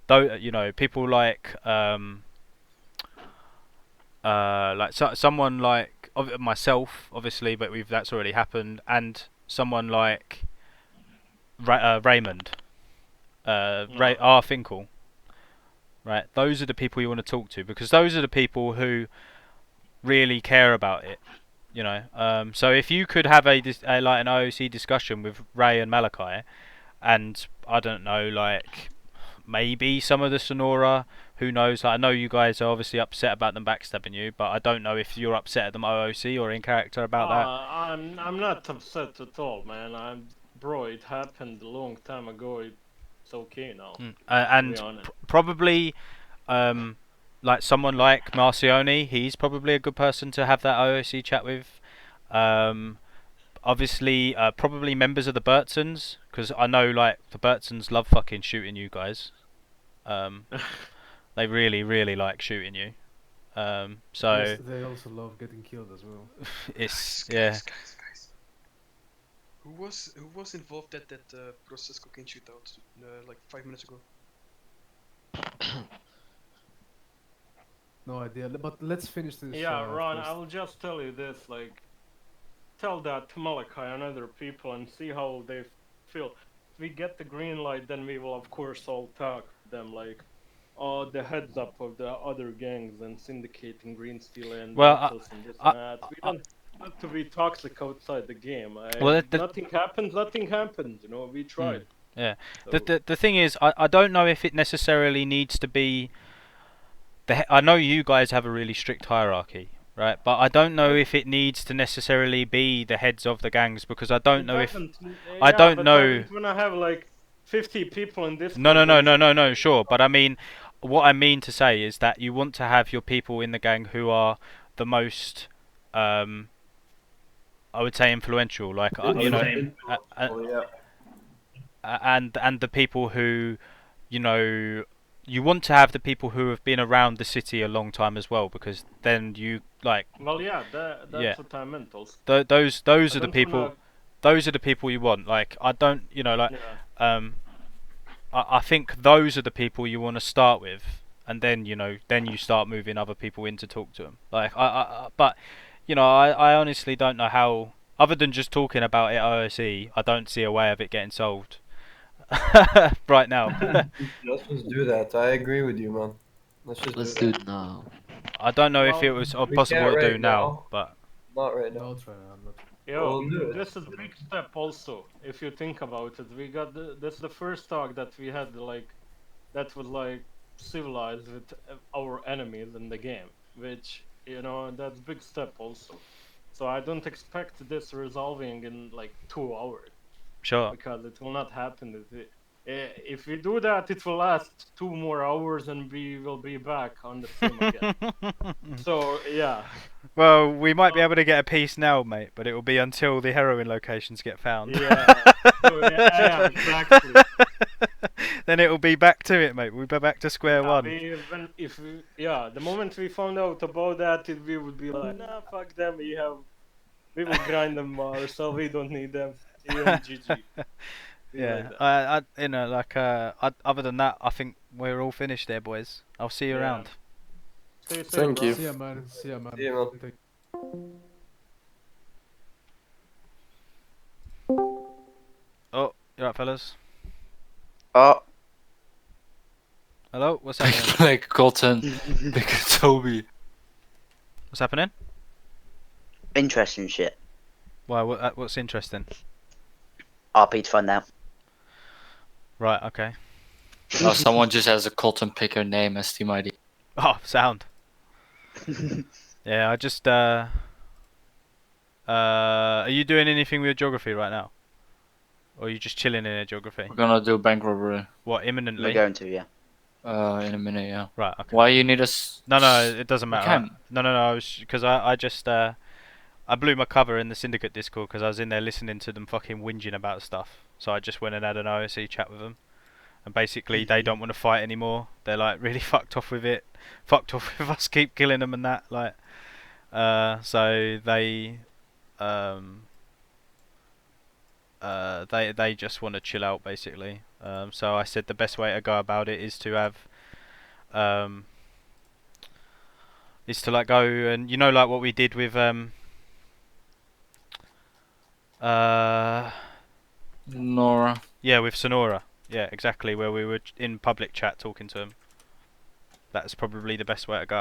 though, you know, people like someone like myself, obviously, but that's already happened, and someone like Raymond, no. R. Finkel, right? Those are the people you want to talk to because those are the people who really care about it, you know. So if you could have a like an IOC discussion with Ray and Malachi, and I don't know, like maybe some of the Sonora, who knows? Like, I know you guys are obviously upset about them backstabbing you, but I don't know if you're upset at them OOC or in character about that. I'm not upset at all, man. Bro, it happened a long time ago. It's okay now. To be And honest. probably, like someone like Marcioni, he's probably a good person to have that OOC chat with. Obviously, probably members of the Burtons, because I know like the Burtons love fucking shooting you guys. They really, really like shooting you. So Yes, they also love getting killed as well. it's Guys. Who was involved at that process cocaine shootout like 5 minutes ago? No idea, but let's finish this. Yeah, Ron, first. I will just tell you this, like, tell that to Malachi and other people and see how they feel. If we get the green light, then we will of course all talk to them, like, the heads up of the other gangs and syndicate and green steel and well, battles and this I, and that. We don't have to be toxic outside the game. well, Nothing happens, nothing happens, you know, we tried. yeah. So, The thing is, I don't know if it necessarily needs to be. I know you guys have a really strict hierarchy, right? But I don't know if it needs to necessarily be the heads of the gangs because I don't it know if doesn't, I yeah, don't but I know. don't wanna have like 50 people in this. No, sure. But I mean, what I mean to say is that you want to have your people in the gang who are the most, I would say, influential. Like, you know, Oh yeah. and the people who, you know, you want to have the people who have been around the city a long time as well, because then you like, Well, yeah, that's yeah, what I meant also. those I are the don't people. wanna, Those are the people you want. Like, I don't, you know, like, yeah. I think those are the people you want to start with, and then you know, then you start moving other people in to talk to them. Like, but you know, I honestly don't know how. Other than just talking about it OSE, I don't see a way of it getting solved right now. Let's just do that. I agree with you, man. Let's just do Let's do that. it now. I don't know if it Well, was We possible can't to do right now, now. but Not right now. Not right now. Not. yo, We'll do it. this is a big step also. If you think about it, we got this is the first talk that we had like that was like civilized with our enemies in the game, which you know that's big step also. So I don't expect this resolving in like 2 hours sure. because it will not happen. If we do that, it will last 2 more hours and we will be back on the same again. So yeah. Well, we might be So, able to get a piece now, mate, but it will be until the heroin locations get found. yeah. So, yeah, exactly. Then it will be back to it, mate. We'll be back to square one. Yeah, the moment we found out about that, we would be like, nah, fuck them. We will grind them ourselves. We don't need them. See you in GG. Yeah, Like you know, like, other than that, I think we're all finished there, boys. I'll see you Yeah. around. Stay safe, Thank bro. you. See ya, man. See ya, man. See ya, man. Take- Oh, you right, fellas? Oh, Hello, what's happening? like Colton, Big Toby. What's happening? Interesting shit. Why? What's interesting? RP to find out. Right. Okay. Oh, someone just has a Colton Picker name as Team ID. Oh, sound. Yeah, I just are you doing anything with geography right now? Or are you just chilling in a geography? We're gonna do bank robbery. What, We're imminently? going to, yeah. In a minute, yeah. Right, okay. Why you need us? No, it doesn't We matter. can. No, because I just I blew my cover in the syndicate Discord because I was in there listening to them fucking whinging about stuff. So I just went and had an OSE chat with them, and basically they don't want to fight anymore. They're like really fucked off with it, fucked off with us keep killing them and that. Like, so they just want to chill out basically. So I said the best way to go about it is to have is to like go and like what we did with Nora. yeah, with Sonora. Yeah, exactly, where we were in public chat talking to him. That's probably the best way to go